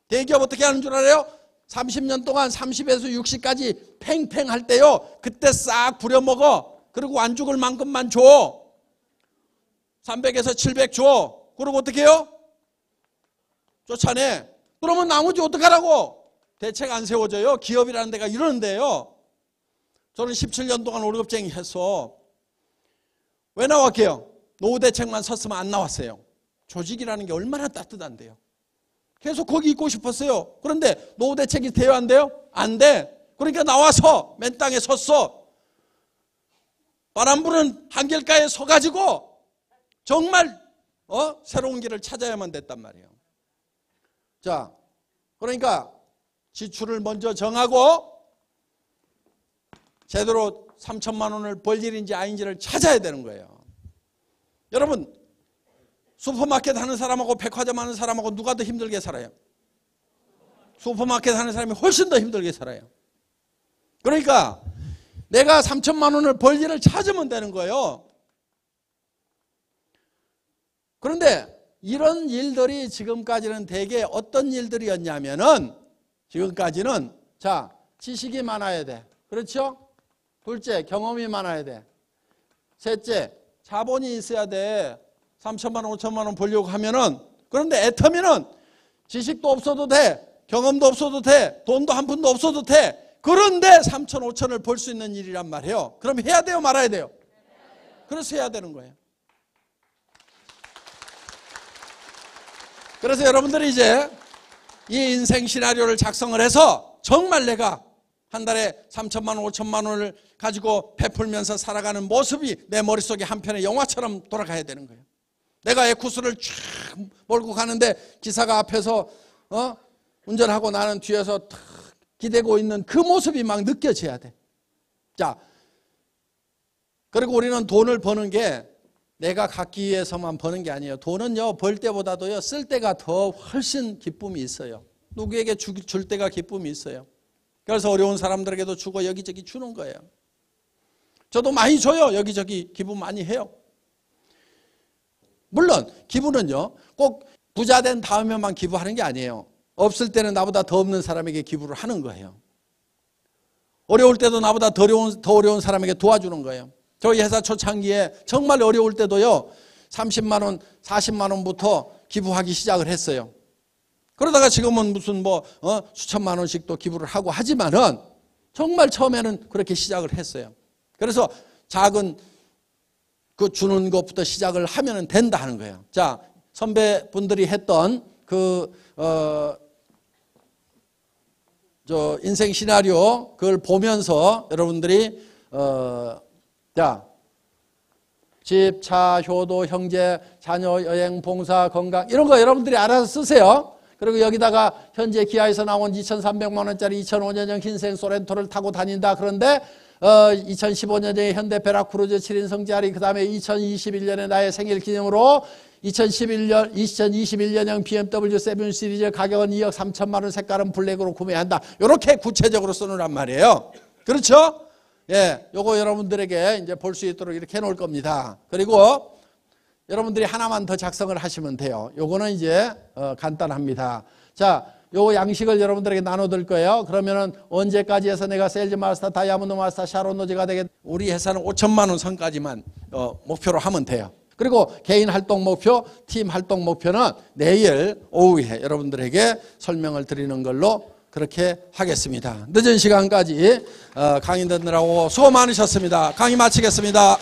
대기업 어떻게 하는 줄 알아요? 30년 동안 30에서 60까지 팽팽 할 때요 그때 싹 부려먹어. 그리고 안 죽을 만큼만 줘. 300에서 700 줘. 그리고 어떻게 해요? 쫓아내. 그러면 나머지 어떡하라고? 대책 안 세워져요. 기업이라는 데가 이러는데요. 저는 17년 동안 월급쟁이 했어. 왜 나왔게요? 노후 대책만 섰으면 안 나왔어요. 조직이라는 게 얼마나 따뜻한데요. 계속 거기 있고 싶었어요. 그런데 노후 대책이 돼요 안 돼요? 안 돼. 그러니까 나와서 맨 땅에 섰어. 바람 부는 한길가에 서가지고 정말 새로운 길을 찾아야만 됐단 말이에요. 자, 그러니까 지출을 먼저 정하고 제대로 3천만 원을 벌 일인지 아닌지를 찾아야 되는 거예요. 여러분 슈퍼마켓 하는 사람하고 백화점 하는 사람하고 누가 더 힘들게 살아요? 슈퍼마켓 하는 사람이 훨씬 더 힘들게 살아요. 그러니까 내가 3천만 원을 벌 일을 찾으면 되는 거예요. 그런데 이런 일들이 지금까지는 대개 어떤 일들이었냐면은 지금까지는 자 지식이 많아야 돼. 그렇죠? 둘째 경험이 많아야 돼. 셋째 자본이 있어야 돼. 3천만 원 5천만 원 벌려고 하면은. 그런데 애터미는 지식도 없어도 돼. 경험도 없어도 돼. 돈도 한 푼도 없어도 돼. 그런데 3천 5천을 벌 수 있는 일이란 말이에요. 그럼 해야 돼요 말아야 돼요? 그래서 해야 되는 거예요. 그래서 여러분들이 이제 이 인생 시나리오를 작성을 해서 정말 내가 한 달에 3천만 원 5천만 원을 가지고 베풀면서 살아가는 모습이 내 머릿속에 한편의 영화처럼 돌아가야 되는 거예요. 내가 에쿠스를 쫙 몰고 가는데 기사가 앞에서 운전하고 나는 뒤에서 탁 기대고 있는 그 모습이 막 느껴져야 돼. 자, 그리고 우리는 돈을 버는 게 내가 갖기 위해서만 버는 게 아니에요. 돈은요 벌 때보다도요 쓸 때가 더 훨씬 기쁨이 있어요. 누구에게 줄 때가 기쁨이 있어요. 그래서 어려운 사람들에게도 주고 여기저기 주는 거예요. 저도 많이 줘요. 여기저기 기부 많이 해요. 물론 기부는요 꼭 부자 된 다음에만 기부하는 게 아니에요. 없을 때는 나보다 더 없는 사람에게 기부를 하는 거예요. 어려울 때도 나보다 더 어려운 사람에게 도와주는 거예요. 저희 회사 초창기에 정말 어려울 때도요 30만 원, 40만 원부터 기부하기 시작을 했어요. 그러다가 지금은 무슨 수천만 원씩 또 기부를 하고 하지만은 정말 처음에는 그렇게 시작을 했어요. 그래서 작은 그 주는 것부터 시작을 하면 된다 하는 거예요. 자, 선배분들이 했던 저 인생 시나리오 그걸 보면서 여러분들이 자, 집, 차, 효도, 형제, 자녀, 여행, 봉사, 건강 이런 거 여러분들이 알아서 쓰세요. 그리고 여기다가 현재 기아에서 나온 2,300만 원짜리 2005년형 흰색 소렌토를 타고 다닌다. 그런데 2015년에 현대 베라크루즈 7인 성지아리, 그 다음에 2021년에 나의 생일 기념으로 2021년형 BMW 7 시리즈 가격은 2억 3천만 원, 색깔은 블랙으로 구매한다. 이렇게 구체적으로 써놓으란 말이에요. 그렇죠? 예, 요거 여러분들에게 이제 볼 수 있도록 이렇게 해놓을 겁니다. 그리고 여러분들이 하나만 더 작성을 하시면 돼요. 요거는 이제 간단합니다. 자, 요 양식을 여러분들에게 나눠드릴 거예요. 그러면은 언제까지 해서 내가 세일즈 마스터, 다이아몬드 마스터, 샤론 노지가 되겠? 우리 회사는 5천만 원 선까지만 목표로 하면 돼요. 그리고 개인 활동 목표, 팀 활동 목표는 내일 오후에 여러분들에게 설명을 드리는 걸로 그렇게 하겠습니다. 늦은 시간까지 강의 듣느라고 수고 많으셨습니다. 강의 마치겠습니다.